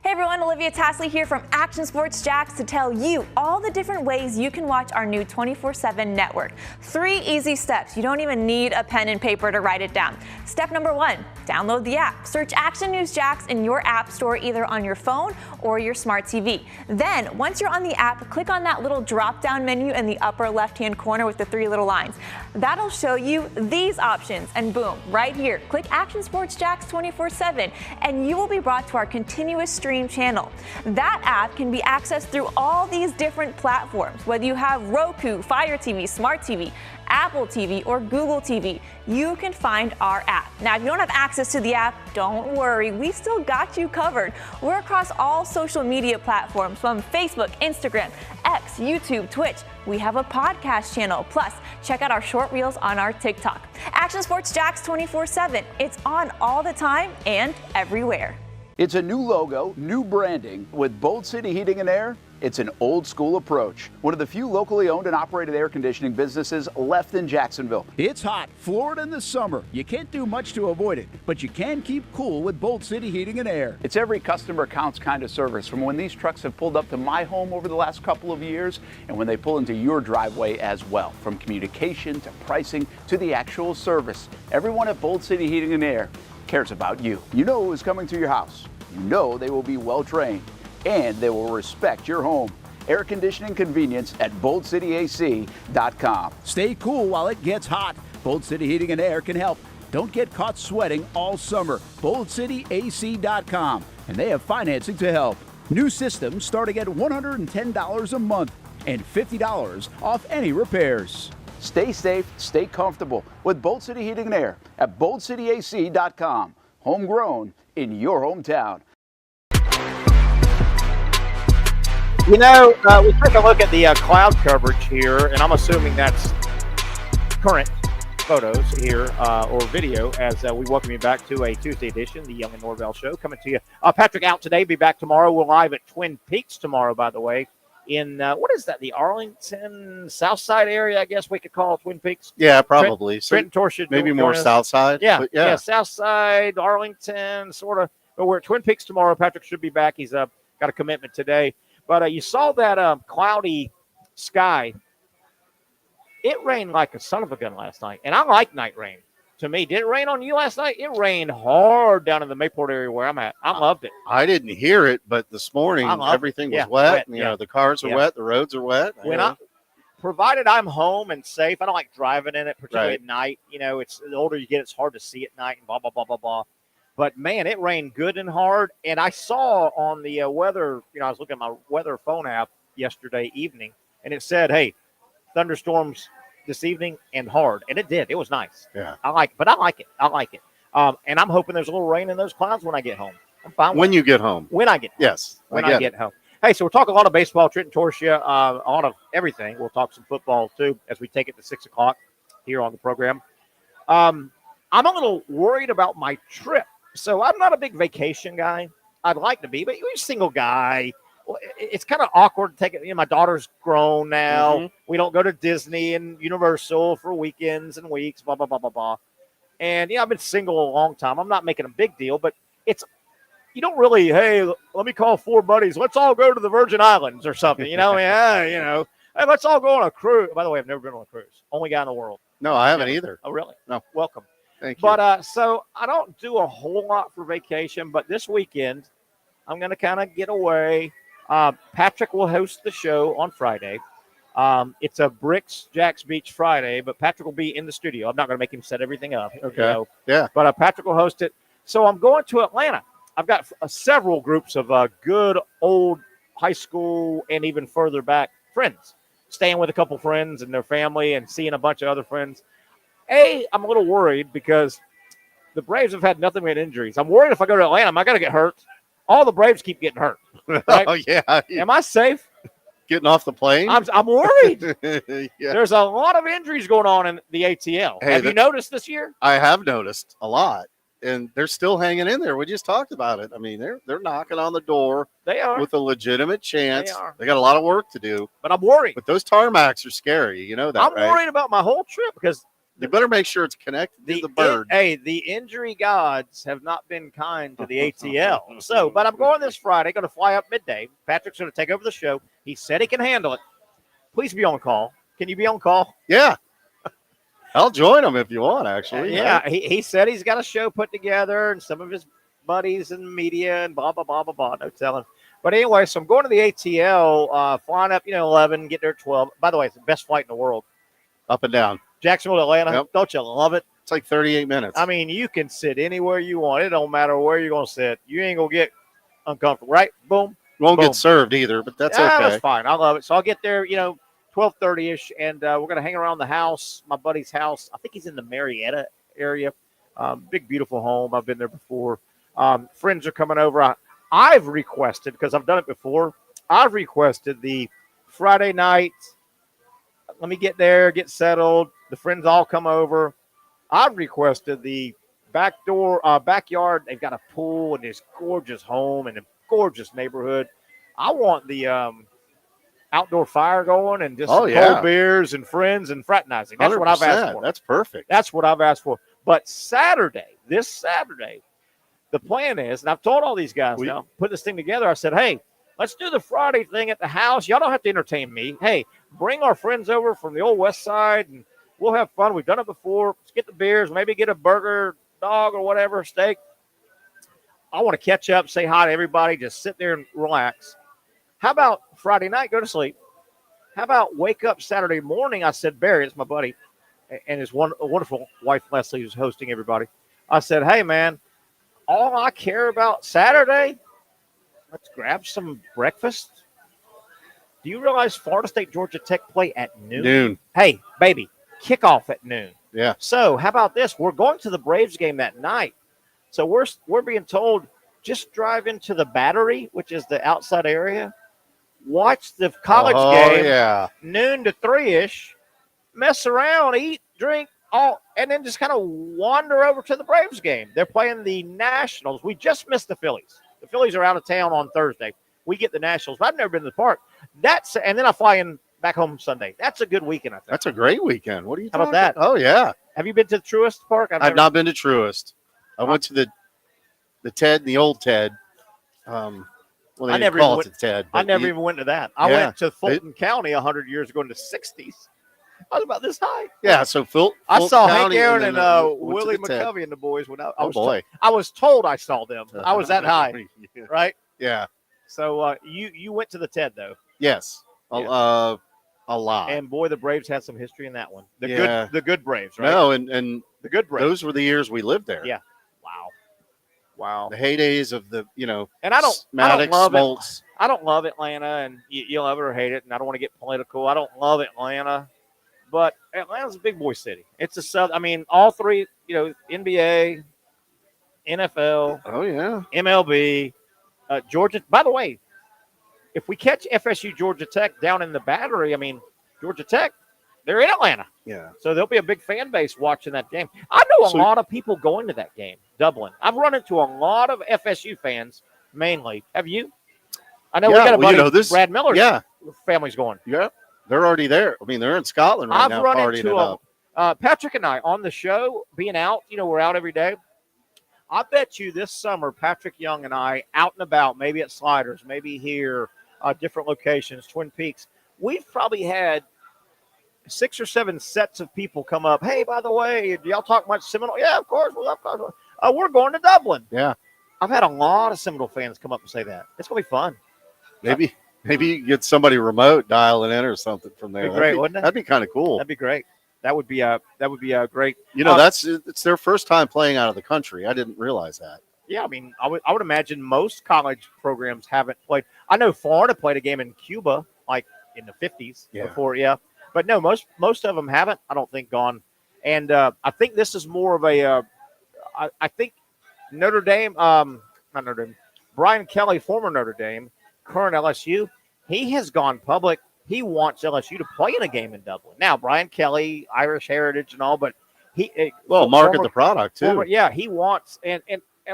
K: Hey everyone, Olivia Tasley here from Action Sports Jacks to tell you all the different ways you can watch our new 24/7 network. 3 easy steps. You don't even need a pen and paper to write it down. Step number 1, download the app. Search Action News Jacks in your app store either on your phone or your smart TV. Then, once you're on the app, click on that little drop-down menu in the upper left-hand corner with the 3 little lines. That'll show you these options, and boom, right here, click Action Sports Jacks 24/7, and you will be brought to our continuous stream channel. That app can be accessed through all these different platforms. Whether you have Roku, Fire TV, Smart TV, Apple TV, or Google TV, you can find our app. Now, if you don't have access to the app, don't worry, we still got you covered. We're across all social media platforms from Facebook, Instagram, X, YouTube, Twitch. We have a podcast channel. Plus, check out our short reels on our TikTok. Action Sports Jacks 24/7. It's on all the time and everywhere.
H: It's a new logo, new branding. With Bold City Heating and Air, it's an old school approach. One of the few locally owned and operated air conditioning businesses left in Jacksonville. It's hot, Florida in the summer. You can't do much to avoid it, but you can keep cool with Bold City Heating and Air. It's every customer counts kind of service, from when these trucks have pulled up to my home over the last couple of years and when they pull into your driveway as well. From communication to pricing to the actual service, everyone at Bold City Heating and Air cares about you. You know who is coming to your house. You know they will be well trained and they will respect your home. Air conditioning convenience at boldcityac.com. Stay cool while it gets hot. Bold City Heating and Air can help. Don't get caught sweating all summer. boldcityac.com, and they have financing to help. New systems starting at $110 a month and $50 off any repairs. Stay safe, stay comfortable with Bold City Heating and Air at boldcityac.com. Homegrown in your hometown.
B: You know, we took a look at the cloud coverage here, and I'm assuming that's current photos here or video as we welcome you back to a Tuesday edition, the Young Norvelle Show, coming to you. Patrick out today, be back tomorrow. We're live at Twin Peaks tomorrow, by the way, in, what is that, the Arlington South Side area, I guess we could call it Twin Peaks?
J: Yeah, probably.
B: Trenton Torshid.
J: Maybe more South Side.
B: Yeah, yeah, South Side, Arlington, sort of. But we're at Twin Peaks tomorrow. Patrick should be back. He's got a commitment today. But you saw that cloudy sky. It rained like a son of a gun last night. And I like night rain. To me, did it rain on you last night? It rained hard down in the Mayport area where I'm at. I loved it.
J: I didn't hear it, but this morning everything was wet. You know, the cars are wet, the roads are wet.
B: Provided I'm home and safe, I don't like driving in it, particularly at night. You know, it's the older you get, it's hard to see at night and blah, blah, blah, blah, blah. But, man, it rained good and hard. And I saw on the weather, you know, I was looking at my weather phone app yesterday evening, and it said, "Hey, thunderstorms this evening and hard," and it did. It was nice.
J: Yeah,
B: I like it. And I'm hoping there's a little rain in those clouds when I get home. I'm fine.
J: When you get home.
B: When I get home.
J: Yes.
B: When I get home. Hey, so we're talking a lot of baseball, Trenton Torsia, a lot of everything. We'll talk some football too as we take it to 6 o'clock here on the program. I'm a little worried about my trip. So I'm not a big vacation guy. I'd like to be, but you're a single guy. It's kind of awkward to take it. My daughter's grown now. Mm-hmm. We don't go to Disney and Universal for weekends and weeks, blah, blah, blah, blah, blah. And, I've been single a long time. I'm not making a big deal, but you don't really, hey, let me call 4 buddies. Let's all go to the Virgin Islands or something, hey, let's all go on a cruise. By the way, I've never been on a cruise. Only guy in the world.
J: No, I haven't either.
B: Oh, really?
J: No.
B: Welcome.
J: Thank you.
B: But so I don't do a whole lot for vacation, but this weekend I'm going to kind of get away. Patrick will host the show on Friday. It's a Bricks Jacks Beach Friday, but Patrick will be in the studio. I'm not going to make him set everything up.
J: Okay. Yeah.
B: But Patrick will host it. So I'm going to Atlanta. I've got several groups of good old high school and even further back friends, staying with a couple friends and their family and seeing a bunch of other friends. I'm a little worried because the Braves have had nothing but injuries. I'm worried if I go to Atlanta, am I going to get hurt? All the Braves keep getting hurt. Right?
J: Oh, yeah.
B: Am I safe?
J: Getting off the plane?
B: I'm worried.
J: Yeah.
B: There's a lot of injuries going on in the ATL. Have you noticed this year?
J: I have noticed a lot. And they're still hanging in there. We just talked about it. I mean, they're knocking on the door.
B: They are.
J: With a legitimate chance.
B: They are.
J: They got a lot of work to do.
B: But I'm worried.
J: But those tarmacs are scary. You know that,
B: I'm
J: right?
B: worried about my whole trip because
J: you better make sure it's connected to the bird.
B: The injury gods have not been kind to the ATL. But I'm going this Friday, going to fly up midday. Patrick's going to take over the show. He said he can handle it. Please be on call. Can you be on call?
J: Yeah. I'll join him if you want, actually.
B: Yeah, he said he's got a show put together and some of his buddies and media and blah, blah, blah, blah, blah. No telling. But anyway, so I'm going to the ATL, flying up, 11, get there at 12. By the way, it's the best flight in the world.
J: Up and down.
B: Jacksonville to Atlanta.
J: Yep.
B: Don't you love it?
J: It's like 38 minutes.
B: I mean, you can sit anywhere you want. It don't matter where you're going to sit. You ain't going to get uncomfortable, right? Boom.
J: Won't
B: boom.
J: get served either, but that's okay.
B: That's fine. I love it. So I'll get there, 12:30-ish, and we're going to hang around the house, my buddy's house. I think he's in the Marietta area. Big, beautiful home. I've been there before. Friends are coming over. I've requested, because I've done it before, I've requested the Friday night, let me get there, get settled. The friends all come over. I've requested the backyard. They've got a pool and this gorgeous home and a gorgeous neighborhood. I want the outdoor fire going and just cold beers and friends and fraternizing. That's what I've asked for.
J: That's perfect.
B: That's what I've asked for. But this Saturday, the plan is, and I've told all these guys now, put this thing together. I said, hey, let's do the Friday thing at the house. Y'all don't have to entertain me. Hey, bring our friends over from the old West Side, and we'll have fun. We've done it before. Let's get the beers, maybe get a burger, dog, or whatever, steak. I want to catch up, say hi to everybody, just sit there and relax. How about Friday night, go to sleep? How about wake up Saturday morning? I said, Barry, it's my buddy, and his wonderful wife, Leslie, who's hosting everybody. I said, hey, man, all I care about Saturday, let's grab some breakfast. Do you realize Florida State, Georgia Tech play at noon? Hey, baby, kickoff at noon.
J: Yeah.
B: So how about this? We're going to the Braves game that night. So we're being told just drive into the Battery, which is the outside area. Watch the college game, noon to 3-ish, mess around, eat, drink, and then just kind of wander over to the Braves game. They're playing the Nationals. We just missed the Phillies. The Phillies are out of town on Thursday. We get the Nationals. I've never been to the park. And then I fly in back home Sunday. That's a good weekend, I think.
J: That's a great weekend. What are you
B: How
J: talking
B: about that?
J: Oh, yeah.
B: Have you been to the Truist Park?
J: I've not been to Truist. I went to the Ted, the old Ted. Well, they didn't call it the Ted.
B: I never even went to that. I went to Fulton County 100 years ago in the 60s. I was about this high.
J: Yeah, so Fulton
B: I saw
J: County
B: Hank Aaron and Willie McCovey and the boys when I was told I saw them. I was that high, right?
J: Yeah.
B: So you went to the TED though?
J: Yes, a lot.
B: And boy, the Braves had some history in that one. The good Braves, right?
J: No, and
B: the good Braves.
J: Those were the years we lived there.
B: Yeah. Wow.
J: The heydays of the,
B: and I don't
J: Maddox,
B: love
J: Smoltz.
B: it. I don't love Atlanta, and you love it or hate it, and I don't want to get political. I don't love Atlanta, but Atlanta's a big boy city. It's a South. I mean, all three, NBA, NFL.
J: Oh, yeah.
B: MLB, Georgia. By the way, if we catch FSU Georgia Tech down in the Battery, I mean, Georgia Tech, they're in Atlanta.
J: Yeah.
B: So there'll be a big fan base watching that game. I know a lot of people going to that game, Dublin. I've run into a lot of FSU fans, mainly. Have you? I know we got a buddy, Brad Miller's family's going.
J: Yeah. They're already there. I mean, they're in Scotland right now partying it up.
B: Patrick and I on the show, being out, we're out every day. I bet you this summer, Patrick Young and I, out and about, maybe at Sliders, maybe here, different locations, Twin Peaks, we've probably had 6 or 7 sets of people come up. Hey, by the way, do y'all talk much Seminole? Yeah, of course. We're going to Dublin.
J: Yeah.
B: I've had a lot of Seminole fans come up and say that. It's going to be fun.
J: Maybe you get somebody remote dialing in or something from there.
B: That'd be great, wouldn't it?
J: That'd be kind of cool.
B: That'd be great. That would be a great.
J: It's their first time playing out of the country. I didn't realize that.
B: Yeah, I mean, I would imagine most college programs haven't played. I know Florida played a game in Cuba, like in the 50s before, but no, most of them haven't. I don't think gone, and I think this is more of a. I think Notre Dame, not Notre Dame, Brian Kelly, former Notre Dame, current LSU, he has gone public. He wants LSU to play in a game in Dublin. Now, Brian Kelly, Irish heritage and all, but
J: market the product too.
B: He wants and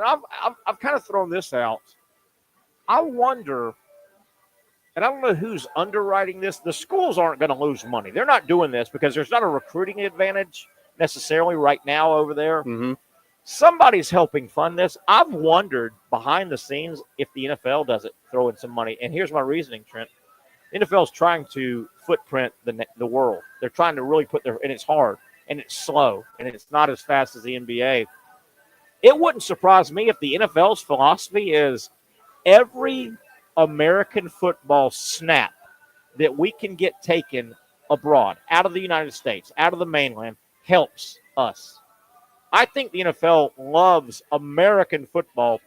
B: I've kind of thrown this out. I wonder, and I don't know who's underwriting this. The schools aren't going to lose money. They're not doing this because there's not a recruiting advantage necessarily right now over there.
J: Mm-hmm.
B: Somebody's helping fund this. I've wondered behind the scenes if the NFL doesn't throw in some money. And here's my reasoning, Trent. The NFL is trying to footprint the world. They're trying to really and it's hard, and it's slow, and it's not as fast as the NBA. It wouldn't surprise me if the NFL's philosophy is every American football snap that we can get taken abroad, out of the United States, out of the mainland, helps us. I think the NFL loves American football.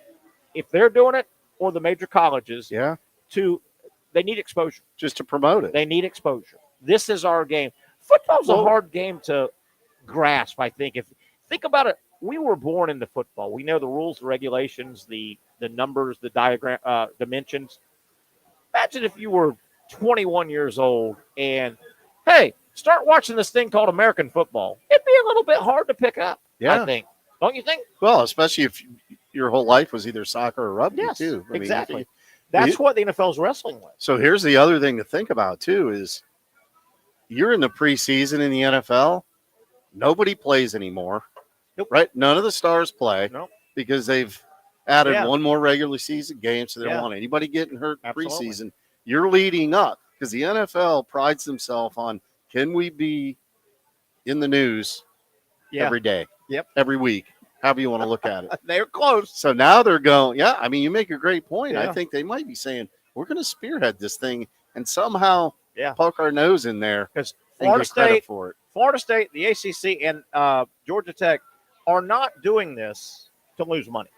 B: If they're doing it, or the major colleges, they need exposure.
J: Just to promote it.
B: They need exposure. This is our game. Football's a hard game to grasp, I think. Think about it. We were born into football. We know the rules, the regulations, the numbers, the diagram, dimensions. Imagine if you were 21 years old and, hey, start watching this thing called American football. It'd be a little bit hard to pick up, I think. Don't you think?
J: Well, especially if your whole life was either soccer or rugby, too. I mean,
B: exactly. That's what the NFL's wrestling with.
J: So here's the other thing to think about, too, is you're in the preseason in the NFL. Nobody plays anymore, right? None of the stars play because they've added one more regular season game, so they don't want anybody getting hurt preseason. You're leading up because the NFL prides themselves on, can we be in the news every day, every week, however you want to look at it.
B: They're close.
J: So now they're going, I mean, you make a great point. I think they might be saying, we're going to spearhead this thing and somehow poke our nose in there.
B: Because Florida State, the ACC, and Georgia Tech are not doing this to lose money.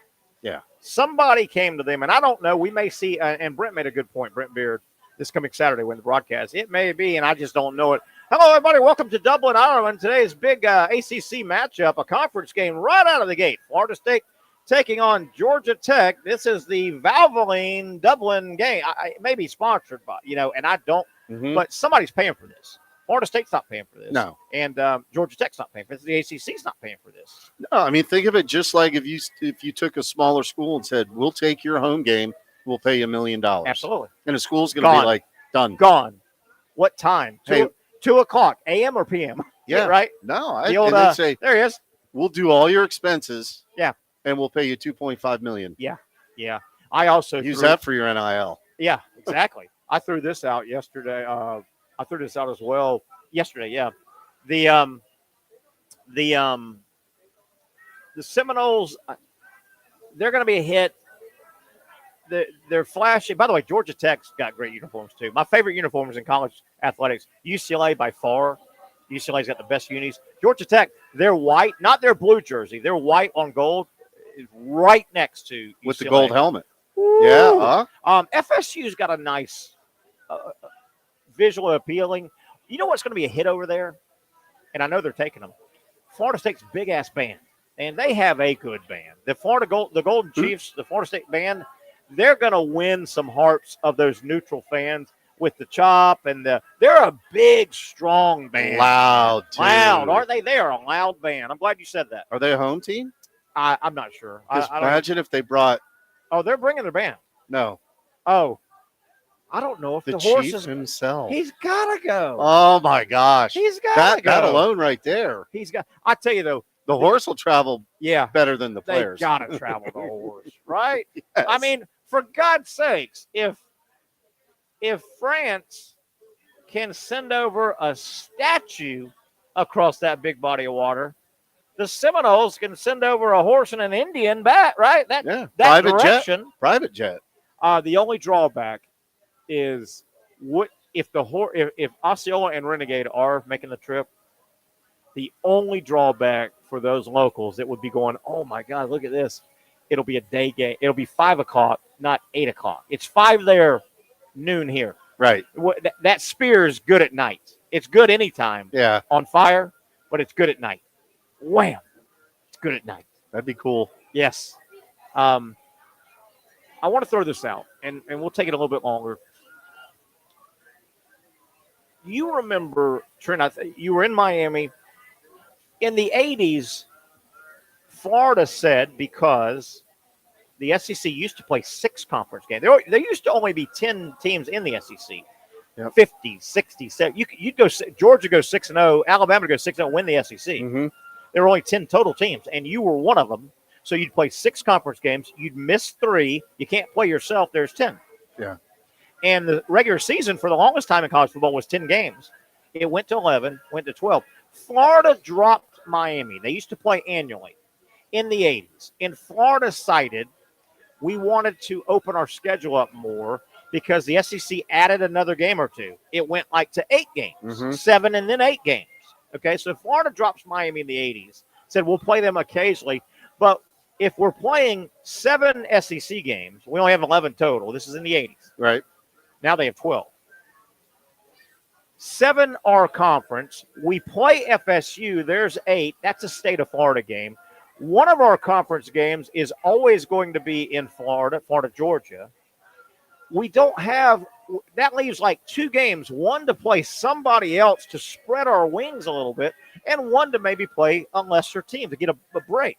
J: Yeah.
B: Somebody came to them, and I don't know. We may see, and Brent made a good point, Brent Beard, this coming Saturday when the broadcast. It may be, and I just don't know it. Hello, everybody. Welcome to Dublin, Ireland. Today's big ACC matchup, a conference game right out of the gate. Florida State taking on Georgia Tech. This is the Valvoline Dublin game. It may be sponsored by, and I don't, but somebody's paying for this. Florida State's not paying for this.
J: No.
B: And Georgia Tech's not paying for this. The ACC's not paying for this.
J: No, I mean, think of it just like if you took a smaller school and said, we'll take your home game, we'll pay you $1 million.
B: Absolutely.
J: And the school's going to be like, done.
B: Gone. What time? 2 o'clock, a.m. or p.m.?
J: Yeah.
B: Right?
J: No.
B: And they say, there he is.
J: We'll do all your expenses.
B: Yeah.
J: And we'll pay you $2.5 million.
B: Yeah. Yeah. I also
J: use that for your NIL.
B: Yeah, exactly. I threw this out yesterday. I threw this out as well yesterday. Yeah, the Seminoles, they're going to be a hit. They're flashy. By the way, Georgia Tech's got great uniforms too. My favorite uniforms in college athletics, UCLA by far. UCLA's got the best unis. Georgia Tech, they're white, not their blue jersey. They're white on gold. is right next to UCLA.
J: With the gold helmet.
B: Woo.
J: Yeah.
B: FSU's got a nice visual appealing. You know what's going to be a hit over there? And I know they're taking them. Florida State's big-ass band. And they have a good band. The Golden Chiefs, the Florida State band, they're going to win some hearts of those neutral fans with the chop and they're a big, strong band.
J: Loud, too.
B: Loud, aren't they? They are a loud band. I'm glad you said that.
J: Are they a home team?
B: I'm not sure.
J: Imagine if they brought.
B: Oh, they're bringing their band.
J: No.
B: Oh, I don't know if the horse
J: Chief himself.
B: He's got to go.
J: Oh my gosh,
B: he's got to go.
J: That alone right there.
B: He's got. I tell you though,
J: the horse will travel.
B: Yeah,
J: better than the players.
B: They got to travel the horse, right?
J: Yes.
B: I mean, for God's sakes, if France can send over a statue across that big body of water, the Seminoles can send over a horse and an Indian back, right? That
J: private
B: direction.
J: Jet. Private jet.
B: The only drawback is if Osceola and Renegade are making the trip. The only drawback for those locals that would be going, oh my God, look at this. It'll be a day game. It'll be 5 o'clock, not 8 o'clock. It's 5 there, noon here.
J: Right.
B: That spear is good at night. It's good anytime.
J: Yeah.
B: On fire, but it's good at night. Wham. It's good at night.
J: That'd be cool.
B: Yes. I want to throw this out, and we'll take it a little bit longer. You remember, Trent, you were in Miami. In the 80s, Florida said because the SEC used to play 6 conference games. There used to only be 10 teams in the SEC. Yep. 50, 60, 70. You'd go Georgia go 6-0, Alabama go 6-0, win the SEC.
J: Mm-hmm.
B: There were only 10 total teams, and you were one of them. So you'd play 6 conference games. You'd miss 3. You can't play yourself. There's 10.
J: Yeah.
B: And the regular season for the longest time in college football was 10 games. It went to 11, went to 12. Florida dropped Miami. They used to play annually in the 80s. And Florida cited, we wanted to open our schedule up more because the SEC added another game or 2. It went like to 8 games, 7 and then 8 games. Okay, so Florida drops Miami in the 80s. Said we'll play them occasionally. But if we're playing 7 SEC games, we only have 11 total. This is in the 80s.
J: Right.
B: Now they have 12. 7 are conference. We play FSU. There's 8. That's a state of Florida game. One of our conference games is always going to be in Florida, Georgia. We don't have – that leaves like 2 games, one to play somebody else to spread our wings a little bit, and one to maybe play a lesser team to get a break.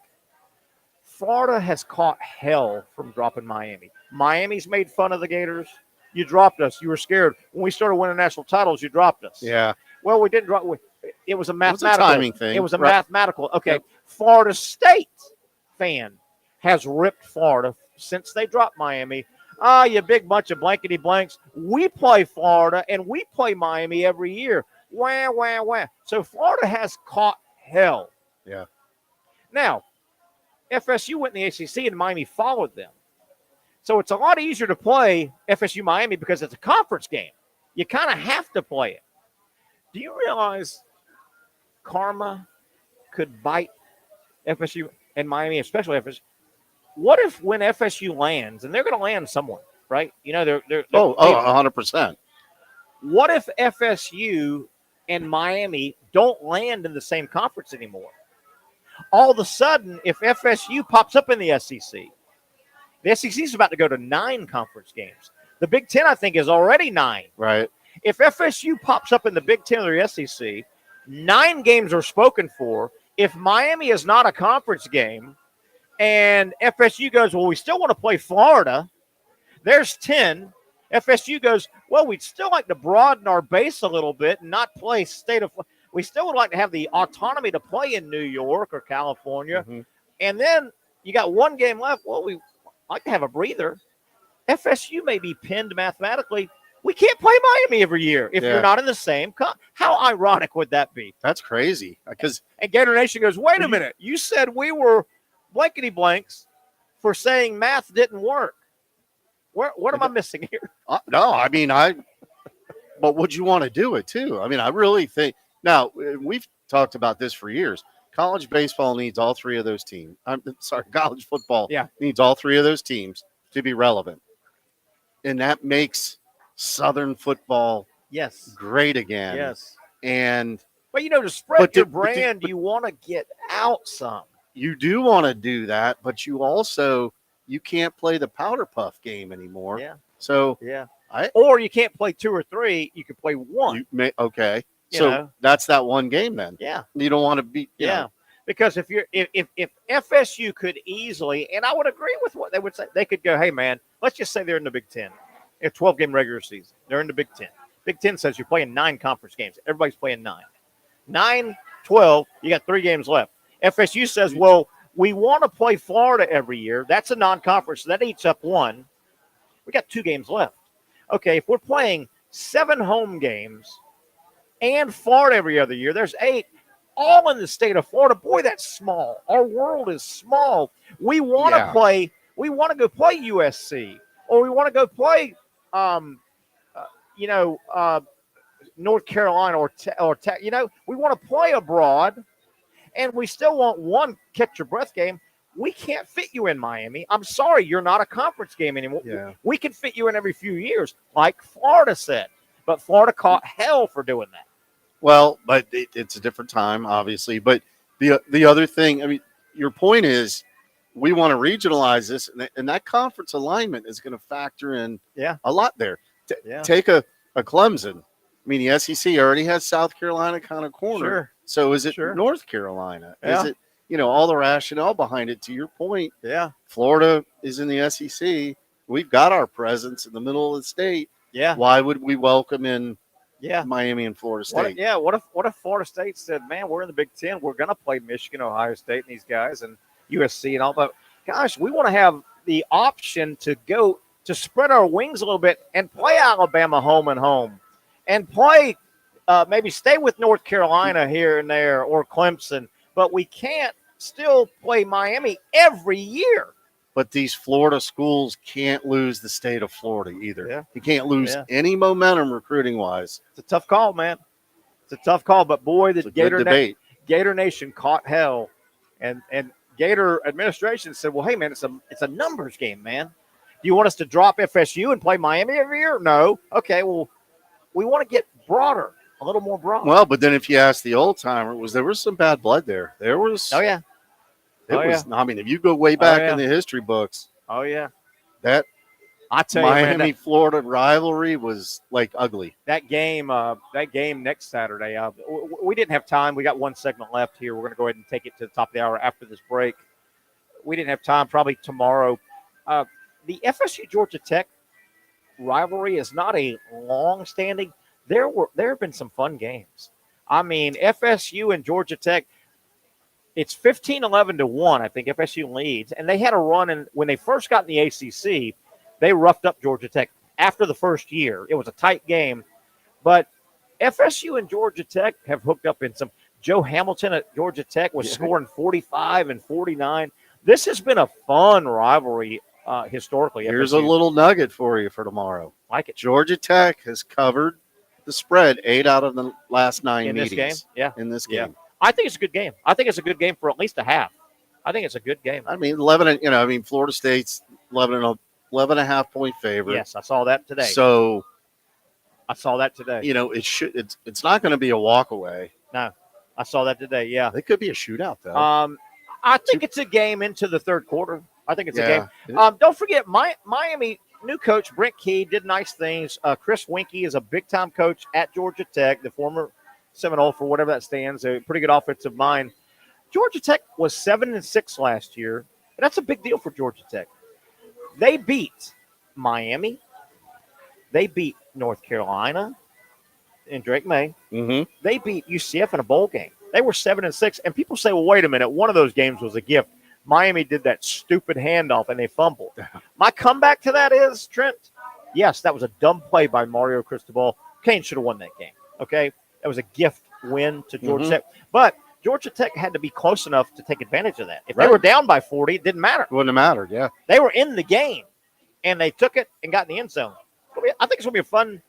B: Florida has caught hell from dropping Miami. Miami's made fun of the Gators. You dropped us. You were scared. When we started winning national titles, you dropped us.
J: Yeah.
B: Well, we didn't drop. It was a mathematical.
J: It was a timing thing.
B: It was a mathematical. Okay. Yep. Florida State fan has ripped Florida since they dropped Miami. You big bunch of blankety blanks. We play Florida and we play Miami every year. Wah, wah, wah. So Florida has caught hell.
J: Yeah.
B: Now, FSU went in the ACC and Miami followed them. So it's a lot easier to play FSU Miami because it's a conference game. You kind of have to play it. Do you realize karma could bite FSU and Miami, especially FSU? What if when FSU lands, and they're going to land somewhere, right? You know, they're
J: 100%.
B: What if FSU and Miami don't land in the same conference anymore? All of a sudden, if FSU pops up in the SEC, the SEC is about to go to 9 conference games. The Big Ten, I think, is already 9.
J: Right.
B: If FSU pops up in the Big Ten or the SEC, 9 games are spoken for. If Miami is not a conference game and FSU goes, well, we still want to play Florida, there's 10. FSU goes, well, we'd still like to broaden our base a little bit and not play state of – we still would like to have the autonomy to play in New York or California. Mm-hmm. And then you got 1 game left. Well, we like to have a breather. FSU may be pinned mathematically. We can't play Miami every year if you're not in the same how ironic would that be?
J: That's crazy.
B: And Gator Nation goes, wait a minute. You said we were blankety blanks for saying math didn't work. What am I missing here?
J: No, I mean, but would you want to do it too? I mean, I really think – now, we've talked about this for years. college baseball needs all three of those teams. I'm sorry, college football
B: Yeah.
J: needs all three of those teams to be relevant. And that makes Southern football
B: Yes.
J: great again.
B: Yes.
J: And
B: but to spread your brand, you want to get out some.
J: You do want to do that, but you can't play the powder puff game anymore.
B: Yeah.
J: So
B: or you can't play 2 or 3. You can play 1.
J: Okay.
B: You
J: So
B: know?
J: that's that one game then.
B: Yeah.
J: You don't want to be. You know.
B: Because if FSU could easily, and I would agree with what they would say, they could go, hey man, let's just say they're in the Big Ten, a 12-game regular season. They're in the Big Ten. Big Ten says you're playing 9 conference games. Everybody's playing 9. 9, 12. You got 3 games left. FSU says, well, we want to play Florida every year. That's a non-conference. So that eats up 1. We got 2 games left. Okay, if we're playing 7 home games and Florida every other year, there's 8. All in the state of Florida. Boy, that's small. Our world is small. We want to play. We want to go play USC, or we want to go play, North Carolina or Tech. We want to play abroad, and we still want one catch your breath game. We can't fit you in Miami. I'm sorry, you're not a conference game anymore.
J: Yeah.
B: We can fit you in every few years, like Florida said, but Florida caught hell for doing that.
J: Well, but it's a different time, obviously. But the other thing, I mean, your point is we want to regionalize this, and that conference alignment is going to factor in a lot there. Take a Clemson. I mean, the SEC already has South Carolina kind of cornered.
B: Sure.
J: So is it North Carolina?
B: Yeah.
J: Is it, all the rationale behind it, to your point?
B: Yeah.
J: Florida is in the SEC. We've got our presence in the middle of the state.
B: Yeah.
J: Why would we welcome in Miami and Florida State?
B: What if Florida State said, man, we're in the Big Ten. We're going to play Michigan, Ohio State, and these guys, and USC and all that. Gosh, we want to have the option to go to spread our wings a little bit and play Alabama home and home and play maybe stay with North Carolina here and there or Clemson, but we can't still play Miami every year.
J: But these Florida schools can't lose the state of Florida either.
B: Yeah.
J: You can't lose any momentum recruiting-wise.
B: It's a tough call, man. It's a tough call, but boy, the Gator Nation caught hell, and Gator administration said, "Well, hey, man, it's a numbers game, man. Do you want us to drop FSU and play Miami every year? No. Okay, well, we want to get broader, a little more broad."
J: Well, but then if you ask the old timer, there was some bad blood there. There was.
B: Oh yeah.
J: I mean, if you go way back in the history books.
B: Oh yeah.
J: That
B: I tell
J: Miami
B: you, man,
J: Florida rivalry was like ugly.
B: That game next Saturday. We didn't have time. We got one segment left here. We're going to go ahead and take it to the top of the hour after this break. We didn't have time. Probably tomorrow. The FSU Georgia Tech rivalry is not a long-standing. There have been some fun games. I mean, FSU and Georgia Tech. It's 15-11-1. I think FSU leads, and they had a run. When they first got in the ACC, they roughed up Georgia Tech. After the first year, it was a tight game, but FSU and Georgia Tech have hooked up in some. Joe Hamilton at Georgia Tech was scoring 45 and 49. This has been a fun rivalry historically.
J: Here's
B: FSU.
J: a little nugget for you for tomorrow.
B: Like it.
J: Georgia Tech has covered the spread 8 out of the last 9
B: in
J: meetings.
B: This game. Yeah,
J: in this game.
B: Yeah. I think it's a good game. I think it's a good game for at least a half. I think it's a good game.
J: I mean, Florida State's 11.5 point favorite.
B: Yes, I saw that today.
J: So
B: I saw that today.
J: It's not going to be a walk away.
B: No, I saw that today. Yeah,
J: it could be a shootout though.
B: I think it's a game into the third quarter. I think it's a game. Don't forget, Miami new coach Brent Key did nice things. Chris Winkie is a big time coach at Georgia Tech, the former Seminole for whatever that stands. A pretty good offensive mind. Georgia Tech was 7-6 last year. And that's a big deal for Georgia Tech. They beat Miami. They beat North Carolina in Drake May.
J: Mm-hmm.
B: They beat UCF in a bowl game. They were 7-6. And people say, well, wait a minute. One of those games was a gift. Miami did that stupid handoff and they fumbled. My comeback to that is, Trent, yes, that was a dumb play by Mario Cristobal. Kane should have won that game. Okay? That was a gift win to Georgia Tech. But Georgia Tech had to be close enough to take advantage of that. If they were down by 40, it didn't matter.
J: Wouldn't have mattered, yeah.
B: They were in the game, and they took it and got in the end zone. I think it's going to be a fun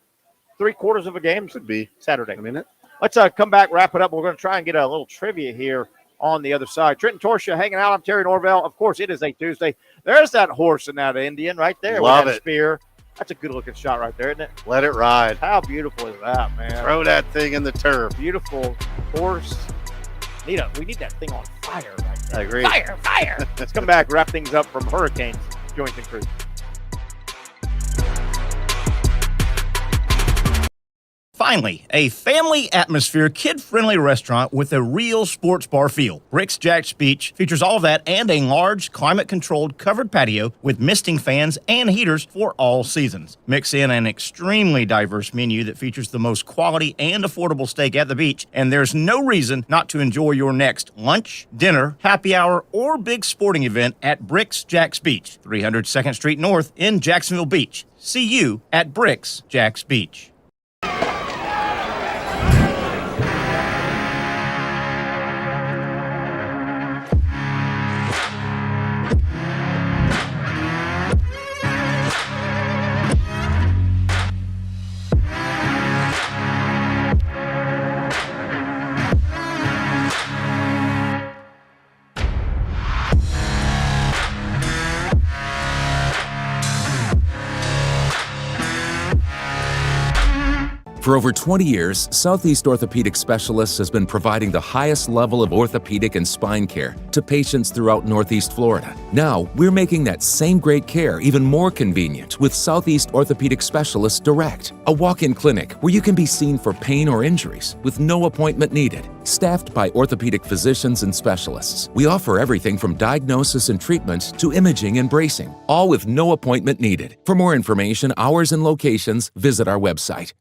B: 3 quarters of a game.
J: Could be.
B: Saturday.
J: I mean it.
B: Let's come back, wrap it up. We're going to try and get a little trivia here on the other side. Trenton Torsia hanging out. I'm Terry Norvelle. Of course, it is a Tuesday. There's that horse and that Indian right there.
J: Love
B: with that
J: it.
B: Spear. That's a good-looking shot right there, isn't it?
J: Let it ride.
B: How beautiful is that, man?
J: Throw that thing in the turf.
B: Beautiful horse. We need that thing on fire right there.
J: I agree.
B: Fire. Let's come back, wrap things up from Hurricanes, Julington Creek.
D: Finally, a family atmosphere, kid-friendly restaurant with a real sports bar feel. Bricks Jack's Beach features all of that and a large, climate-controlled covered patio with misting fans and heaters for all seasons. Mix in an extremely diverse menu that features the most quality and affordable steak at the beach, and there's no reason not to enjoy your next lunch, dinner, happy hour, or big sporting event at Bricks Jack's Beach, 300 2nd Street North in Jacksonville Beach. See you at Bricks Jack's Beach.
L: For over 20 years, Southeast Orthopedic Specialists has been providing the highest level of orthopedic and spine care to patients throughout Northeast Florida. Now, we're making that same great care even more convenient with Southeast Orthopedic Specialists Direct, a walk-in clinic where you can be seen for pain or injuries with no appointment needed. Staffed by orthopedic physicians and specialists, we offer everything from diagnosis and treatment to imaging and bracing, all with no appointment needed. For more information, hours, and locations, visit our website.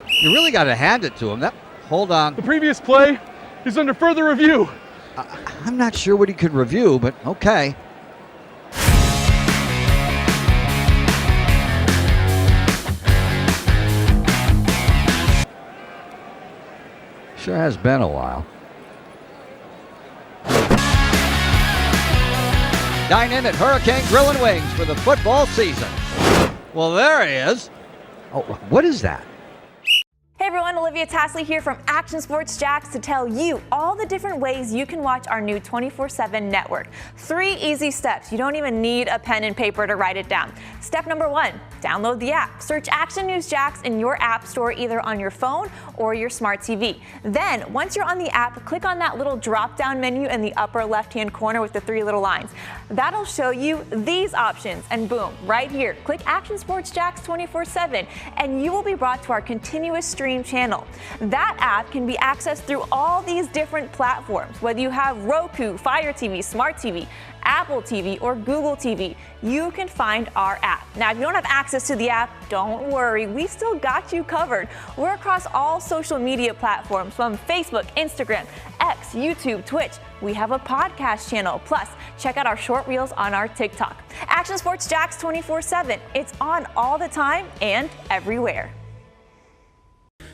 E: You really got to hand it to him. Hold on.
F: The previous play is under further review.
E: I'm not sure what he could review, but okay. Sure has been a while. Dine in at Hurricane Grill and Wings for the football season. Well, there he is. Oh, what is that?
K: Hey everyone, Olivia Tasley here from Action Sports Jacks to tell you all the different ways you can watch our new 24/7 network. 3 easy steps. You don't even need a pen and paper to write it down. Step number 1, download the app. Search Action News Jacks in your app store either on your phone or your smart TV. Then, once you're on the app, click on that little drop-down menu in the upper left-hand corner with the 3 little lines. That'll show you these options, and boom, right here, click Action Sports Jacks 24/7, and you will be brought to our continuous stream channel. That app can be accessed through all these different platforms. Whether you have Roku, Fire TV, Smart TV, Apple TV, or Google TV, you can find our app. Now, if you don't have access to the app, don't worry, we still got you covered. We're across all social media platforms from Facebook, Instagram, X, YouTube, Twitch. We have a podcast channel. Plus, check out our short reels on our TikTok. Action Sports Jacks 24/7. It's on all the time and everywhere.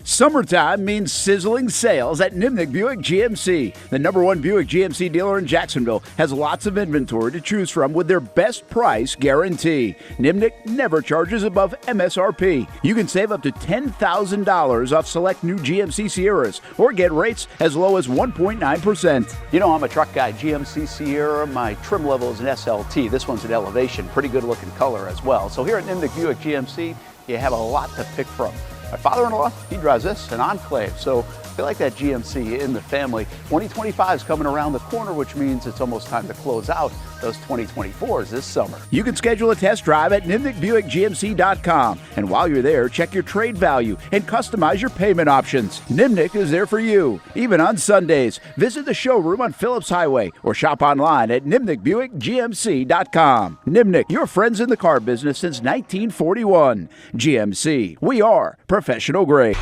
H: Summertime means sizzling sales at Nimnick Buick GMC. The #1 Buick GMC dealer in Jacksonville has lots of inventory to choose from with their best price guarantee. Nimnick never charges above MSRP. You can save up to $10,000 off select new GMC Sierras or get rates as low as 1.9%.
I: You know, I'm a truck guy. GMC Sierra, my trim level is an SLT. This one's an Elevation. Pretty good looking color as well. So here at Nimnick Buick GMC, you have a lot to pick from. My father-in-law, he drives this, an Enclave, so I feel like that GMC in the family. 2025 is coming around the corner, which means it's almost time to close out those 2024s this summer.
H: You can schedule a test drive at NimnickBuickGMC.com, and while you're there, check your trade value and customize your payment options. Nimnick is there for you, even on Sundays. Visit the showroom on Phillips Highway or shop online at NimnickBuickGMC.com. Nimnick, your friends in the car business since 1941. GMC, we are professional grade.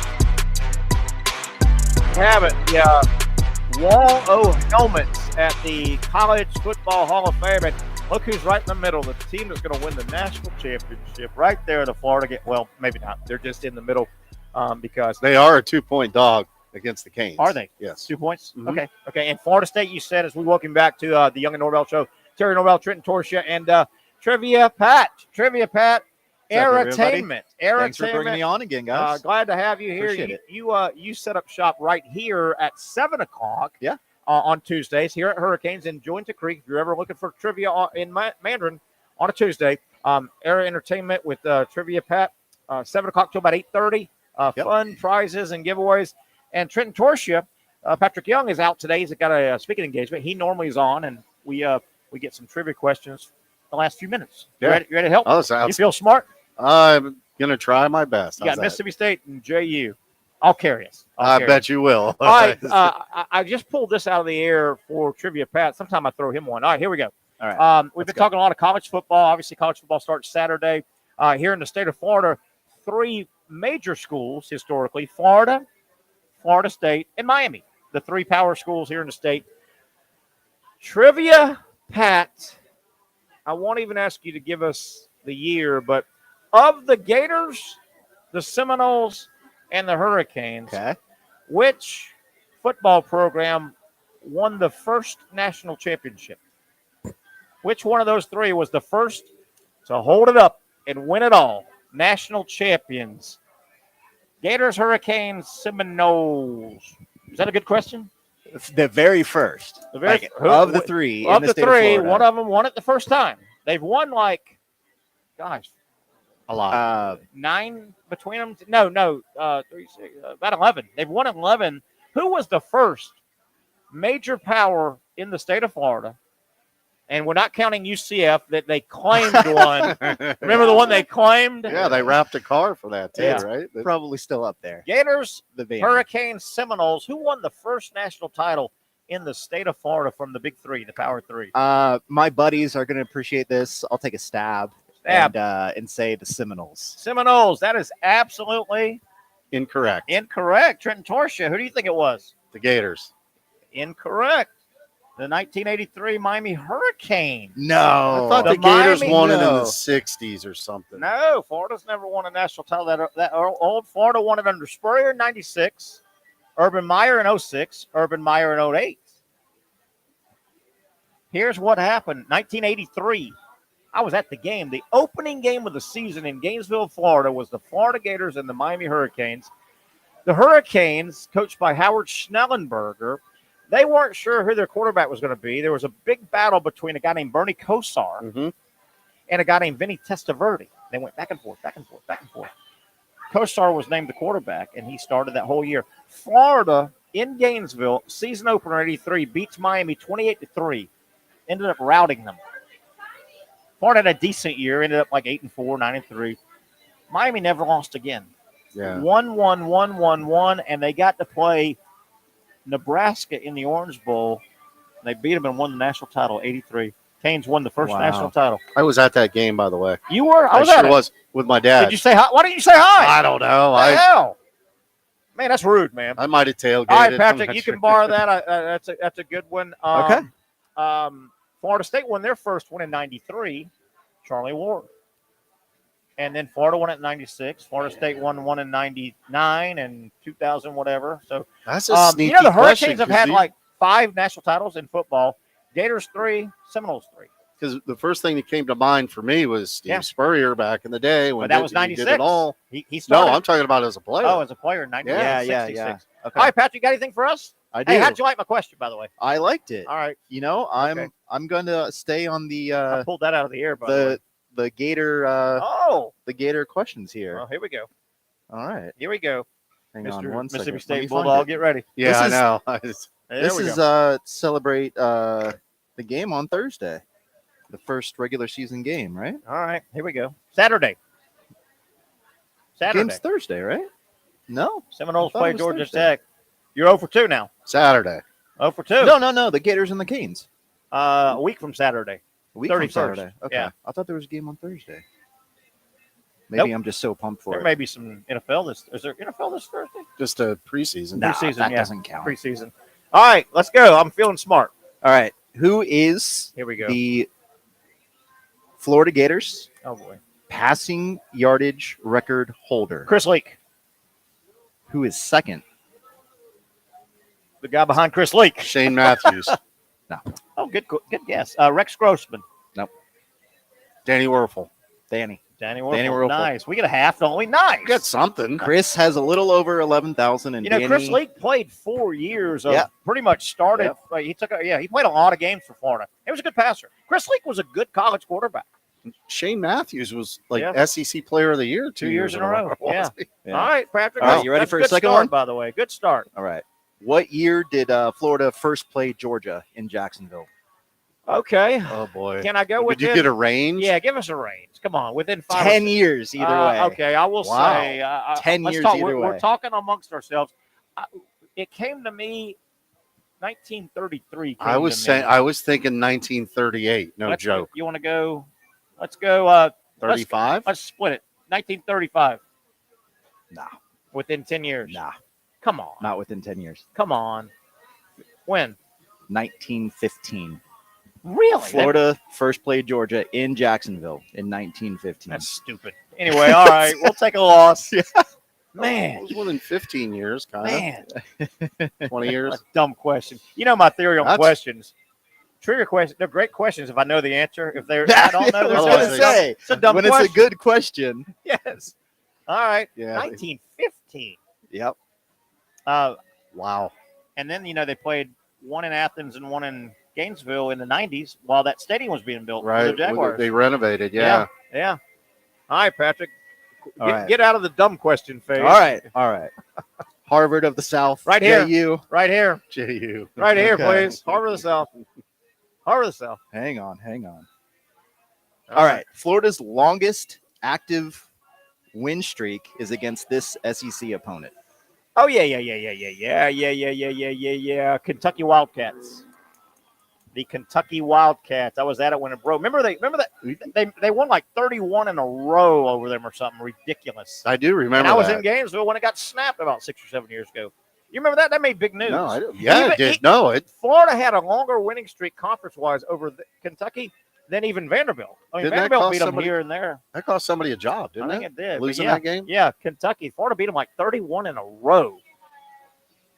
B: Have it, the Wall O helmets at the College Football Hall of Fame, and look who's right in the middle. The team that's going to win the national championship, right there. The Florida, well, maybe not. They're just in the middle because
J: they are a 2-point dog against the Canes.
B: Are they?
J: Yes.
B: 2 points.
J: Mm-hmm.
B: Okay. And Florida State, you said, as we welcome back to the Young Norvelle Show, Terry Norvelle, Trenton Torsia, and Trivia Pat. Entertainment.
M: Thanks for bringing me on again, guys.
B: Glad to have you here.
M: Appreciate it.
B: You set up shop right here at 7 o'clock.
M: Yeah.
B: on Tuesdays here at Hurricanes in Julington Creek. If you're ever looking for trivia in Mandarin on a Tuesday, Era Entertainment with Trivia Pat, 7 o'clock till about 8:30. Fun prizes and giveaways. And Trenton Torsia, Patrick Young is out today. He's got a speaking engagement. He normally is on, and we get some trivia questions the last few minutes. You ready to help?
J: Oh, sounds.
B: You feel smart?
J: I'm gonna try my best.
B: You got Mississippi State and JU. I'll carry us.
J: I bet you will.
B: All right. I just pulled this out of the air for Trivia Pat. Sometime I throw him one. All right, here we go.
M: All right.
B: We've been talking a lot of college football. Obviously, college football starts Saturday. Here in the state of Florida, 3 major schools historically: Florida, Florida State, and Miami. The 3 power schools here in the state. Trivia Pat, I won't even ask you to give us the year, but of the Gators, the Seminoles, and the Hurricanes, which football program won the first national championship? Which one of those 3 was the first to hold it up and win it all? National champions. Gators, Hurricanes, Seminoles. Is that a good question?
M: The very first.
B: The very
M: of the 3.
B: Of
M: in
B: the
M: state
B: 3,
M: of
B: one of them won it the first time. They've won
J: a lot.
B: 9 between them. No, 3, 6, about 11. They've won 11. Who was the first major power in the state of Florida? And we're not counting UCF that they claimed one. Remember the one they claimed?
J: Yeah, they wrapped a car for that too, right?
M: Probably still up there.
B: Gators,
M: the
B: Hurricanes, Seminoles. Who won the first national title in the state of Florida from the Big 3, the Power 3?
M: My buddies are going to appreciate this. I'll take a stab. And say the Seminoles.
B: Seminoles. That is absolutely
J: incorrect.
B: Trenton Torsia. Who do you think it was?
J: The Gators.
B: Incorrect. The 1983 Miami Hurricanes.
M: No.
J: I thought the Gators won it in the 60s or something.
B: No, Florida's never won a national title. That old Florida won it under Spurrier in 96, Urban Meyer in 06, Urban Meyer in 08. Here's what happened. 1983. I was at the game. The opening game of the season in Gainesville, Florida, was the Florida Gators and the Miami Hurricanes. The Hurricanes, coached by Howard Schnellenberger, they weren't sure who their quarterback was going to be. There was a big battle between a guy named Bernie Kosar and a guy named Vinny Testaverde. They went back and forth, back and forth, back and forth. Kosar was named the quarterback, and he started that whole year. Florida, in Gainesville, season opener 83, beats Miami 28-3. Ended up routing them. Florida had a decent year, ended up like 8-4, 9-3. Miami never lost again.
J: Yeah.
B: 1-1, and they got to play Nebraska in the Orange Bowl. They beat them and won the national title, 83. Canes won the first national title.
J: I was at that game, by the way.
B: You were? I
J: was with my dad.
B: Did you say hi? Why didn't you say hi?
J: I don't know.
B: What the hell? Man, that's rude, man.
J: I might have tailgated.
B: All right, Patrick, you can borrow that. That's a good one.
M: Okay.
B: Florida State won their first one in 93, Charlie Ward. And then Florida won it in 96. Florida State won one in 99 and 2000, whatever. So
J: that's a sneaky
B: the Hurricanes
J: question,
B: have had like 5 national titles in football. Gators 3, Seminoles 3.
J: Because the first thing that came to mind for me was Steve Spurrier back in the day when
B: that was 96.
J: He did it all.
B: He started.
J: No, I'm talking about as a player.
B: Oh, as a player in 96.
M: Yeah. Okay.
B: All right, Patrick, you got anything for us?
M: I do.
B: Hey, how'd you like my question, by the way?
M: I liked it.
B: All right.
M: You know, I'm going to stay on the
B: I pulled that out of the air, by the way.
M: The Gator the Gator questions here.
B: Well, here we go.
M: All right.
B: Here we go.
M: Hang on
B: Mr.
M: one second.
B: Mississippi State Bulldog, get ready.
J: Yeah, I know.
M: This is celebrate the game on Thursday. The first regular season game, right?
B: All right, here we go. Saturday.
M: Game's Thursday, right? No.
B: Seminoles play Georgia Tech. You're 0 for 2 now.
J: Saturday.
B: 0 for 2.
M: No. The Gators and the Canes.
B: A week from Saturday.
M: A week
B: 31st.
M: from Saturday. Okay.
B: Yeah.
M: I thought there was a game on Thursday. Maybe I'm just so pumped for
B: there
M: it.
B: may be some NFL Is there NFL this Thursday?
J: Just a preseason.
B: Preseason,
M: that doesn't count.
B: Preseason. All right, let's go. I'm feeling smart.
M: All right. Who is
B: Here we go.
M: the Florida Gators
B: Oh, boy.
M: passing yardage record holder?
B: Chris Leak.
M: Who is second?
B: The guy behind Chris Leak.
J: Shane Matthews.
M: No.
B: Oh, good guess. Rex Grossman.
M: Nope.
J: Danny Werfel.
M: Danny
B: Danny
M: Danny
B: Werfel.
M: Werfel.
B: Nice. We get a half, don't we? Nice.
J: Get something.
M: Chris has a little over 11,000, and Danny,
B: Chris Leak played 4 years of pretty much started.
M: Yep.
B: Like, he played a lot of games for Florida. He was a good passer. Chris Leak was a good college quarterback.
J: Shane Matthews was SEC Player of the Year 2 years in a row.
B: Yeah. All right, Patrick.
M: All right, you ready for a second
B: start,
M: one?
B: By the way, good start.
M: All right. What year did Florida first play Georgia in Jacksonville?
B: Okay.
J: Oh, boy.
B: Can I go with
J: Did you get a range?
B: Yeah, give us a range. Come on, within 5
M: 10 years either way.
B: Okay, I will say
M: 10
B: let's
M: years
B: talk,
M: either way.
B: We're talking amongst ourselves. It came to me 1933.
J: I was thinking 1938. No joke.
B: You want to go? Let's go
J: 35?
B: Let's split it. 1935.
M: Nah.
B: Within 10 years.
M: Nah.
B: Come on.
M: Not within 10 years.
B: Come on. When?
M: 1915.
B: Really?
M: Florida first played Georgia in Jacksonville in 1915.
B: That's stupid. Anyway, all right, we'll take a loss. Man.
J: It was within 15 years, kind of. 20 years.
B: That's a dumb question. You know my theory on questions. Trivia questions, they're great questions if I know the answer. If I don't know,
M: I was going to say,
B: it's a dumb
M: when
B: question.
M: it's a good question.
B: Yes. All right.
J: Yeah.
B: 1915.
M: Yep.
J: Wow.
B: And then, they played one in Athens and one in Gainesville in the 90s while that stadium was being built for the
J: Right.
B: Jaguars.
J: They renovated, yeah.
B: Yeah. All right, Patrick.
M: All right.
B: Get out of the dumb question phase.
M: All right. Harvard of the South.
B: Right here.
M: JU.
B: Right here.
J: JU.
B: Right here,
M: Okay.
B: please. Harvard of the South. Harvard of the South.
M: Hang on. All right. Florida's longest active win streak is against this SEC opponent.
B: Oh, yeah. Kentucky Wildcats. The Kentucky Wildcats. I was at it when it broke. Remember that they won like 31 in a row over them or something ridiculous.
J: I do remember
B: And I was
J: that.
B: in Gainesville when it got snapped about 6 or 7 years ago. You remember that? That made big news.
J: No, I don't. Yeah, it did. No, it.
B: Florida had a longer winning streak conference-wise over Kentucky than even Vanderbilt. I mean,
J: Didn't that
B: Vanderbilt
J: cost
B: beat them
J: somebody-
B: here and there.
J: That cost somebody a job, didn't
B: I think
J: it?
B: it did. but
J: Losing
B: yeah,
J: that game?
B: Yeah, Kentucky. Florida beat them like 31 in a row.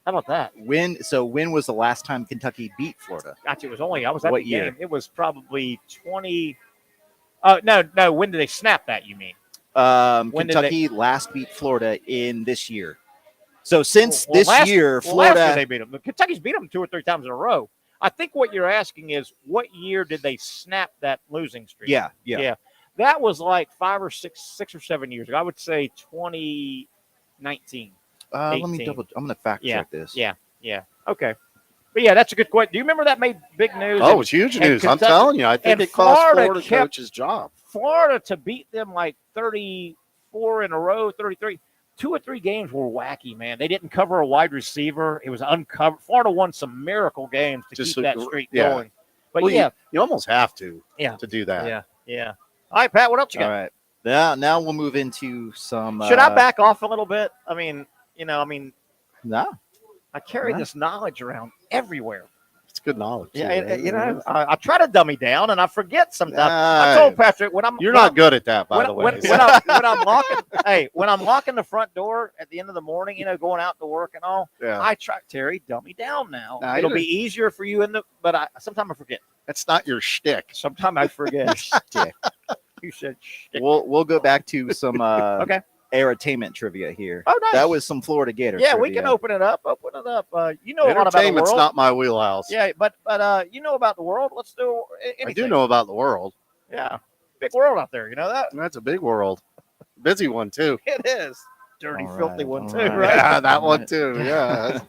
B: How about that?
M: When was the last time Kentucky beat Florida?
B: Gotcha. I was at
M: What
B: the
M: year?
B: game. It was probably 20. No. When did they snap that, you mean? When did
M: Kentucky last beat Florida in this year. So since this
B: last
M: year,
B: last
M: Florida
B: year they beat them. Kentucky's beat them 2 or 3 times in a row. I think what you're asking is what year did they snap that losing streak?
M: Yeah.
B: That was like 6 or 7 years ago. I would say 2019.
M: Let me
B: 18.
M: double. I'm going to fact check this.
B: Yeah. Okay. But yeah, that's a good question. Do you remember that made big news?
J: Oh, it's huge
B: and
J: news. I'm
B: Kentucky-
J: telling you. I think
B: and
J: it cost
B: Florida
J: Florida
B: kept-
J: coach's job.
B: Florida to beat them like 34 in a row, 33. 2 or 3 games were wacky, man. They didn't cover a wide receiver. It was uncovered. Florida won some miracle games to keep that streak going. But
J: Well, you almost have to do that.
B: Yeah. All right, Pat, what else you got?
M: All right. Now we'll move into some.
B: Should I back off a little bit? I mean,
M: No.
B: I carry this knowledge around everywhere.
J: It's good knowledge.
B: Yeah, I try to dummy down and I forget sometimes. I told Patrick
J: You're not good at that, by the way.
B: When I'm locking the front door at the end of the morning, going out to work and all, I try, Terry, dummy down now.
J: Nah,
B: It'll be easier for you but sometimes I forget.
J: That's not your shtick.
B: Sometimes I forget. You said shtick.
M: We'll go back to some
B: Okay.
M: entertainment trivia here.
B: Oh, nice.
M: That was some Florida Gator.
B: Yeah,
M: trivia.
B: we can open it up. You know a lot about the
J: Entertainment's
B: world.
J: not my wheelhouse.
B: Yeah, but you know about the world. Let's do anything.
J: I do know about the world.
B: Yeah, big world out there. You know that?
J: That's a big world. Busy one, too.
B: It is. Dirty,
M: All
B: filthy
M: right,
B: one
M: all
B: too,
M: right.
B: right?
J: Yeah, that one, too. Yeah.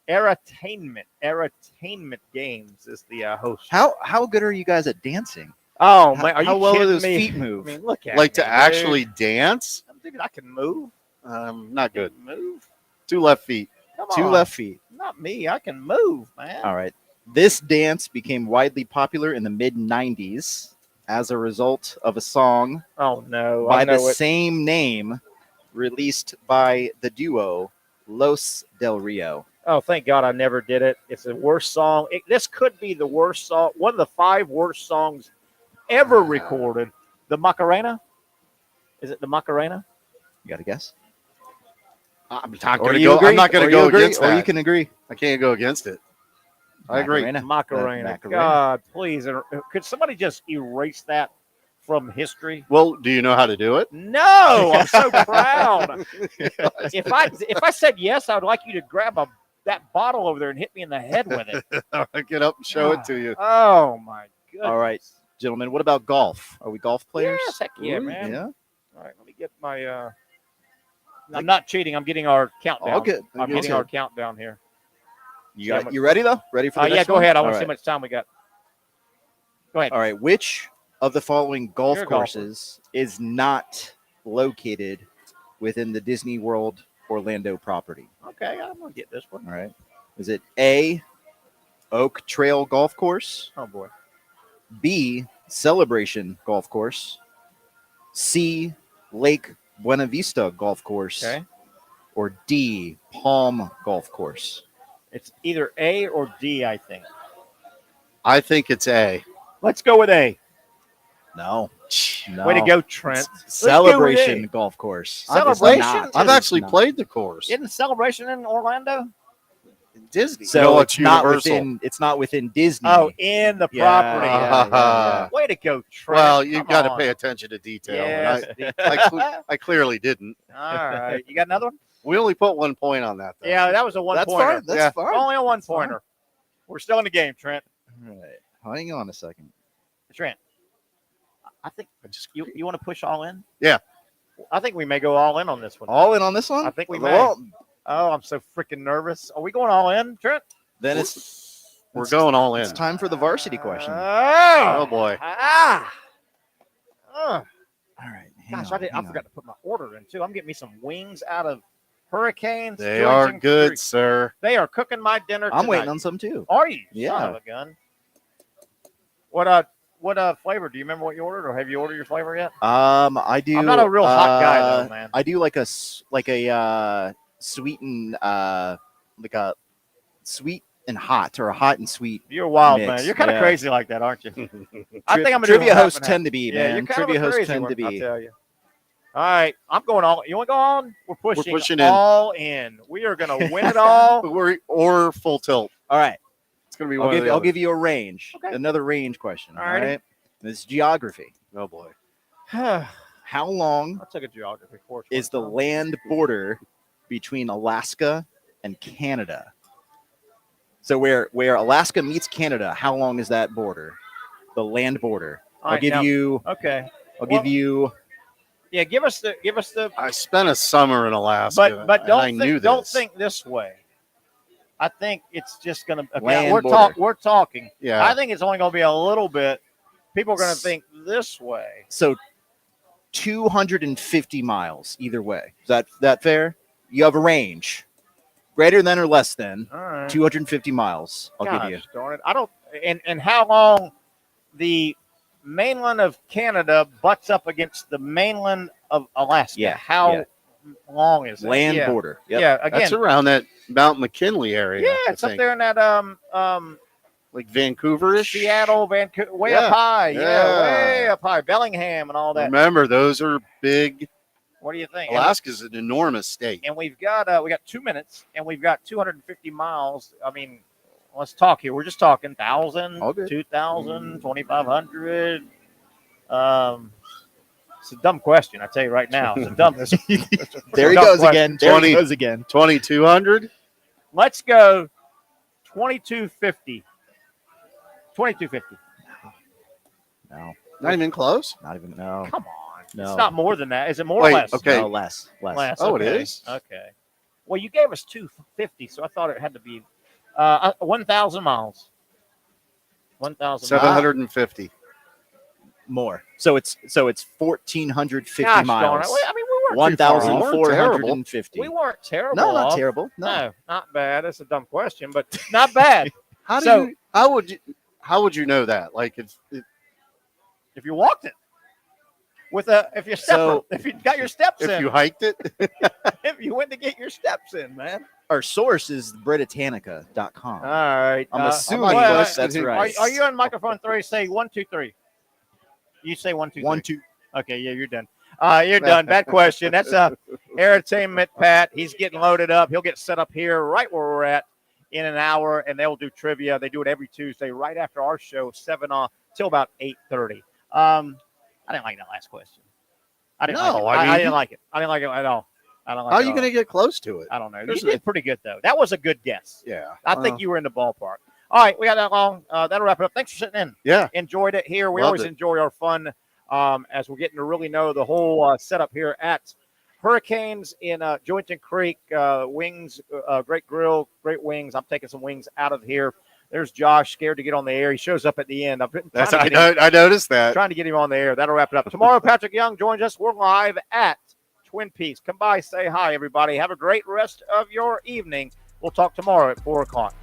B: Entertainment games is the host.
M: How good are you guys at dancing?
B: Oh man, are you
M: how well do
B: kidding
M: those
B: me?
M: feet move?
B: I mean, look at
J: Like
B: me,
J: to
B: dude.
J: actually dance?
B: Dude, I can move.
J: Not good.
B: Move.
J: 2 left feet.
B: Come
M: Two
B: on.
M: left feet.
B: Not me. I can move, man.
M: All right. This dance became widely popular in the mid-90s as a result of a song
B: Oh no.
M: by
B: I know
M: the
B: it.
M: same name released by the duo Los Del Rio.
B: Oh, thank God I never did it. It's the worst song. This could be the worst song. One of the 5 worst songs ever recorded. The Macarena. Is it the Macarena?
M: You got a guess?
J: I'm not
M: Or
J: going to
M: you
J: go.
M: agree?
J: I'm not going
M: Or
J: to
M: you
J: go
M: agree?
J: against
M: Or
J: that.
M: you can agree.
J: I can't go against it. I agree.
M: Macarena.
B: Macarena.
M: Macarena.
B: God, please. Could somebody just erase that from history.
J: Well, do you know how to do it?
B: No, I'm so proud. If I said yes, I would like you to grab that bottle over there and hit me in the head with it.
J: All right, get up and show it to you.
B: Oh my goodness.
M: All right, gentlemen. What about golf? Are we golf players?
B: Yes, heck yeah,
M: Ooh,
B: man.
M: Yeah.
B: All right, let me get my. I'm not cheating. I'm getting our countdown.
M: All good.
B: I'm getting our countdown here.
M: You ready though? Ready for the
B: yeah,
M: next
B: go
M: one?
B: ahead. I
M: All
B: want to see
M: right.
B: how much time we got. Go ahead.
M: All right. Which of the following golf
B: You're a golfer.
M: courses is not located within the Disney World Orlando property?
B: Okay, I'm gonna get this one.
M: All right. Is it A, Oak Trail Golf Course?
B: Oh boy.
M: B, Celebration Golf Course? C, Lake Buena Vista Golf Course?
B: Okay.
M: Or D, Palm Golf Course?
B: It's either A or D, I think.
J: I think it's A.
B: Let's go with A.
M: No.
B: Way to go, Trent.
M: Celebration Golf Course.
B: Celebration?
J: I've actually played the course.
B: Isn't Celebration in Orlando?
J: Disney.
M: So
J: no,
M: it's not
J: Universal.
M: within. It's not within Disney.
B: Oh, in the property.
M: Yeah.
B: Way to go, Trent.
J: Well, you've got to
B: on.
J: pay attention to detail.
B: Yes.
J: And I clearly didn't.
B: All right. You got another one?
J: We only put 1 point on that, though.
B: Yeah, that was a one-pointer.
M: Fine. That's fine.
B: Only a one-pointer. We're still in the game, Trent.
M: All right. Hang on a second.
B: Trent, I think you want to push all in?
J: Yeah.
B: I think we may go all in on this one.
M: All in on this one?
B: I think we may.
M: Well,
B: Oh, I'm so freaking nervous. Are we going all in, Trent?
M: then
J: We're going all in.
M: it's time for the varsity question.
B: Oh,
J: Oh, boy.
M: All right.
B: Gosh, I forgot to put my order in, too. I'm getting me some wings out of Hurricanes.
J: They are
B: Julington
J: good,
B: Creek.
J: sir.
B: They are cooking my dinner
M: I'm
B: tonight.
M: waiting on some too.
B: Are you?
M: Yeah.
B: Son of a gun. What flavor? Do you remember what you ordered, or have you ordered your flavor yet?
M: I do.
B: I'm not a real hot guy, though, man.
M: I do like a sweet and like a sweet and hot, or a hot and sweet.
B: You're wild,
M: mix.
B: man. You're kind of
M: Yeah.
B: crazy like that, aren't you? I think I'm gonna
M: Trivia
B: do half
M: hosts
B: and half.
M: tend to be,
B: Yeah,
M: man.
B: you're kind
M: Trivia
B: of a
M: hosts
B: crazy
M: tend
B: one,
M: to be.
B: I'll tell you. All right, I'm going all. You want to go on? We're pushing
J: pushing in.
B: all in. We are going to win it all.
J: Or full tilt.
M: All right.
J: It's going to be one
M: I'll give you a range.
B: Okay.
M: Another range question.
B: All
M: All
B: righty.
M: right. This is geography.
J: Oh, boy.
M: How long
B: I took a geography course.
M: is the
B: one time.
M: land border between Alaska and Canada? So where Alaska meets Canada, how long is that border? The land border.
B: All right, now- Okay.
M: I'll give you.
B: Yeah, give us the.
J: I spent a summer in Alaska,
B: But
J: and I
B: don't
J: knew
B: don't
J: this.
B: think this way. I think it's just going to.
M: Land
B: We're
M: border.
B: talking.
J: Yeah.
B: I think it's only going to be a little bit. People are going to think this way.
M: So 250 miles either way. Is that fair? You have a range. Greater than or less than
B: All right.
M: 250 miles. I'll
B: Gosh,
M: give you.
B: darn it. I don't. And how long the mainland of Canada butts up against the mainland of Alaska?
M: Yeah,
B: How
M: yeah.
B: long is that?
M: Land
B: Yeah.
M: border. Yep.
B: Yeah. Again.
J: That's around that Mount McKinley area.
B: Yeah,
J: I
B: it's up
J: think.
B: there in that
J: Like Vancouver-ish.
B: Seattle, Vancouver, way up
J: Yeah,
B: high.
J: yeah.
B: Way up high. Bellingham and all that.
J: Remember, those are big.
B: What do you think?
J: Alaska's an enormous state.
B: And we got 2 minutes, and we've got 250 miles. I mean, let's talk here. We're just talking 1,000,
M: All good.
B: 2,000, 2,500. It's a dumb question, I tell you right now. It's a dumb. It's a
M: There he
B: dumb
M: goes
B: question.
M: again. There
J: 20.
M: he goes again.
J: 2,200?
B: Let's go 2,250. 2,250.
M: No,
J: Not even close?
M: not even. No.
B: Come on.
M: No.
B: It's not more than that. Is it more
J: Wait,
B: or less?
J: okay.
M: No, less.
B: Less.
J: Oh, it
B: okay.
J: is?
B: Okay. Well, you gave us 250, so I thought it had to be 1,000 miles. 1,000 miles.
J: 750.
M: More. So it's 1,450
B: Gosh darn it.
M: miles.
B: Well, I mean, we weren't too far off.
M: 1,450.
B: We weren't terrible.
M: No, not
B: off.
M: terrible. No.
B: No, not bad. That's a dumb question, but not bad.
J: How would you know that? Like
B: If you walked it if you got your steps in,
J: if you hiked it?
B: if you went to get your steps in, man.
M: Our source is Britannica.com.
B: All right.
M: I'm assuming
B: well,
M: that's right.
B: Are you on microphone 3? Say 1, 2, 3. You say 1, 2, 3.
M: 1, 2.
B: Okay, yeah, you're done. You're done. Bad question. That's Entertainment Pat. He's getting loaded up. He'll get set up here right where we're at in an hour, and they'll do trivia. They do it every Tuesday right after our show, 7 till about 8:30. I didn't like that last question. I didn't
J: No,
B: like it.
J: I mean,
B: I didn't like it. I didn't like it at all. I don't like
J: How
B: it
J: are you
B: at
J: going to
B: all.
J: get close to it?
B: I don't know.
J: There's
B: You did pretty good, though. That was a good guess.
J: Yeah.
B: I think you were in the ballpark. All right, we got that long. That'll wrap it up. Thanks for sitting in.
J: Yeah.
B: Enjoyed it here. We
J: Loved
B: always
J: it.
B: enjoy our fun as we're getting to really know the whole setup here at Hurricanes in Julington Creek. Wings, great grill, great wings. I'm taking some wings out of here. There's Josh, scared to get on the air. He shows up at the end.
J: I noticed that.
B: Trying to get him on the air. That'll wrap it up. Tomorrow, Patrick Young joins us. We're live at Twin Peaks. Come by, say hi, everybody. Have a great rest of your evening. We'll talk tomorrow at 4 o'clock.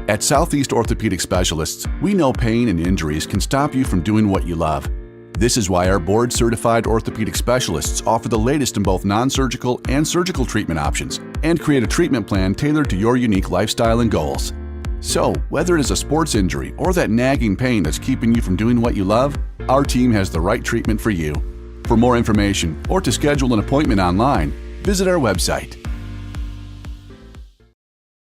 C: At Southeast Orthopedic Specialists, we know pain and injuries can stop you from doing what you love. This is why our board-certified orthopedic specialists offer the latest in both non-surgical and surgical treatment options and create a treatment plan tailored to your unique lifestyle and goals. So, whether it is a sports injury or that nagging pain that's keeping you from doing what you love, our team has the right treatment for you. For more information or to schedule an appointment online, visit our website.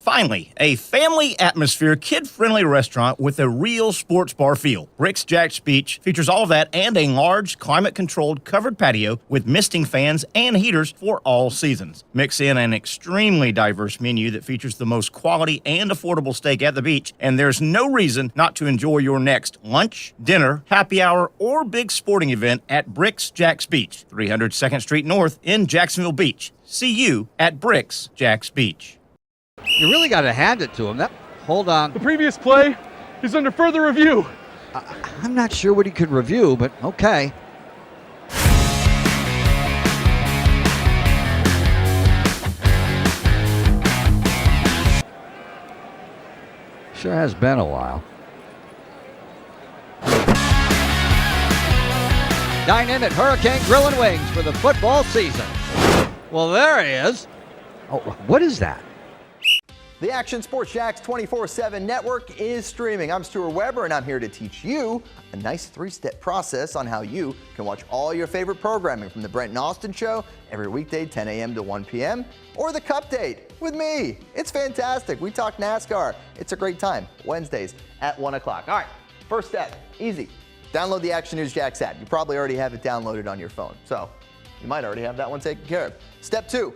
D: Finally, a family atmosphere, kid-friendly restaurant with a real sports bar feel. Rick's Jack's Beach features all of that and a large, climate-controlled covered patio with misting fans and heaters for all seasons. Mix in an extremely diverse menu that features the most quality and affordable steak at the beach, and there's no reason not to enjoy your next lunch, dinner, happy hour, or big sporting event at Rick's Jack's Beach, 300 2nd Street North in Jacksonville Beach. See you at Rick's Jack's Beach.
E: You really got to hand it to him. Hold on.
F: The previous play is under further review.
E: I'm not sure what he could review, but okay. Sure has been a while. Dine in at Hurricane Grill and Wings for the football season. Well, there he is. Oh, what is that?
G: The Action Sports Jacks 24/7 network is streaming. I'm Stuart Weber, and I'm here to teach you a nice three-step process on how you can watch all your favorite programming from the Brent and Austin Show every weekday 10 a.m. to 1 p.m. or the Cup Date with me. It's fantastic. We talk NASCAR. It's a great time. Wednesdays at 1 o'clock. All right, first step, easy. Download the Action News Jacks app. You probably already have it downloaded on your phone, so you might already have that one taken care of. Step 2,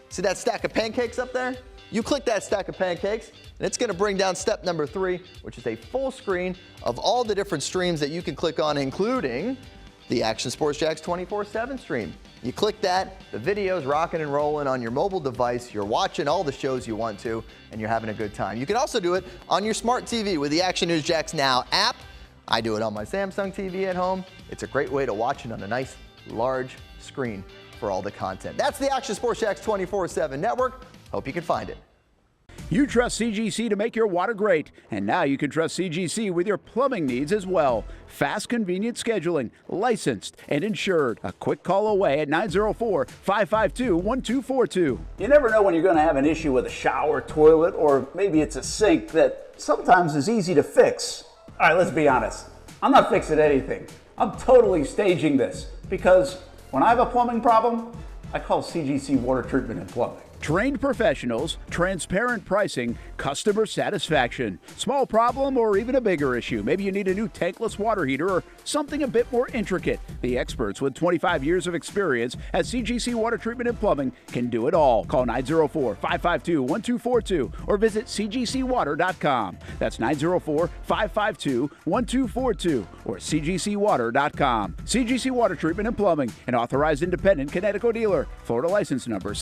G: see that stack of pancakes up there? You click that stack of pancakes, and it's going to bring down step number 3, which is a full screen of all the different streams that you can click on, including the Action Sports Jacks 24/7 stream. You click that, the video's rocking and rolling on your mobile device, you're watching all the shows you want to, and you're having a good time. You can also do it on your smart TV with the Action News Jacks Now app. I do it on my Samsung TV at home. It's a great way to watch it on a nice, large screen for all the content. That's the Action Sports Jacks 24/7 network. Hope you can find it.
H: You trust CGC to make your water great, and now you can trust CGC with your plumbing needs as well. Fast, convenient scheduling, licensed and insured. A quick call away at 904-552-1242.
I: You never know when you're going to have an issue with a shower, toilet, or maybe it's a sink that sometimes is easy to fix. All right, let's be honest. I'm not fixing anything. I'm totally staging this because when I have a plumbing problem, I call CGC Water Treatment and Plumbing.
H: Trained professionals, transparent pricing, customer satisfaction. Small problem or even a bigger issue. Maybe you need a new tankless water heater or something a bit more intricate. The experts with 25 years of experience at CGC Water Treatment and Plumbing can do it all. Call 904-552-1242 or visit cgcwater.com. That's 904-552-1242 or cgcwater.com. CGC Water Treatment and Plumbing, an authorized independent Connecticut dealer. Florida license number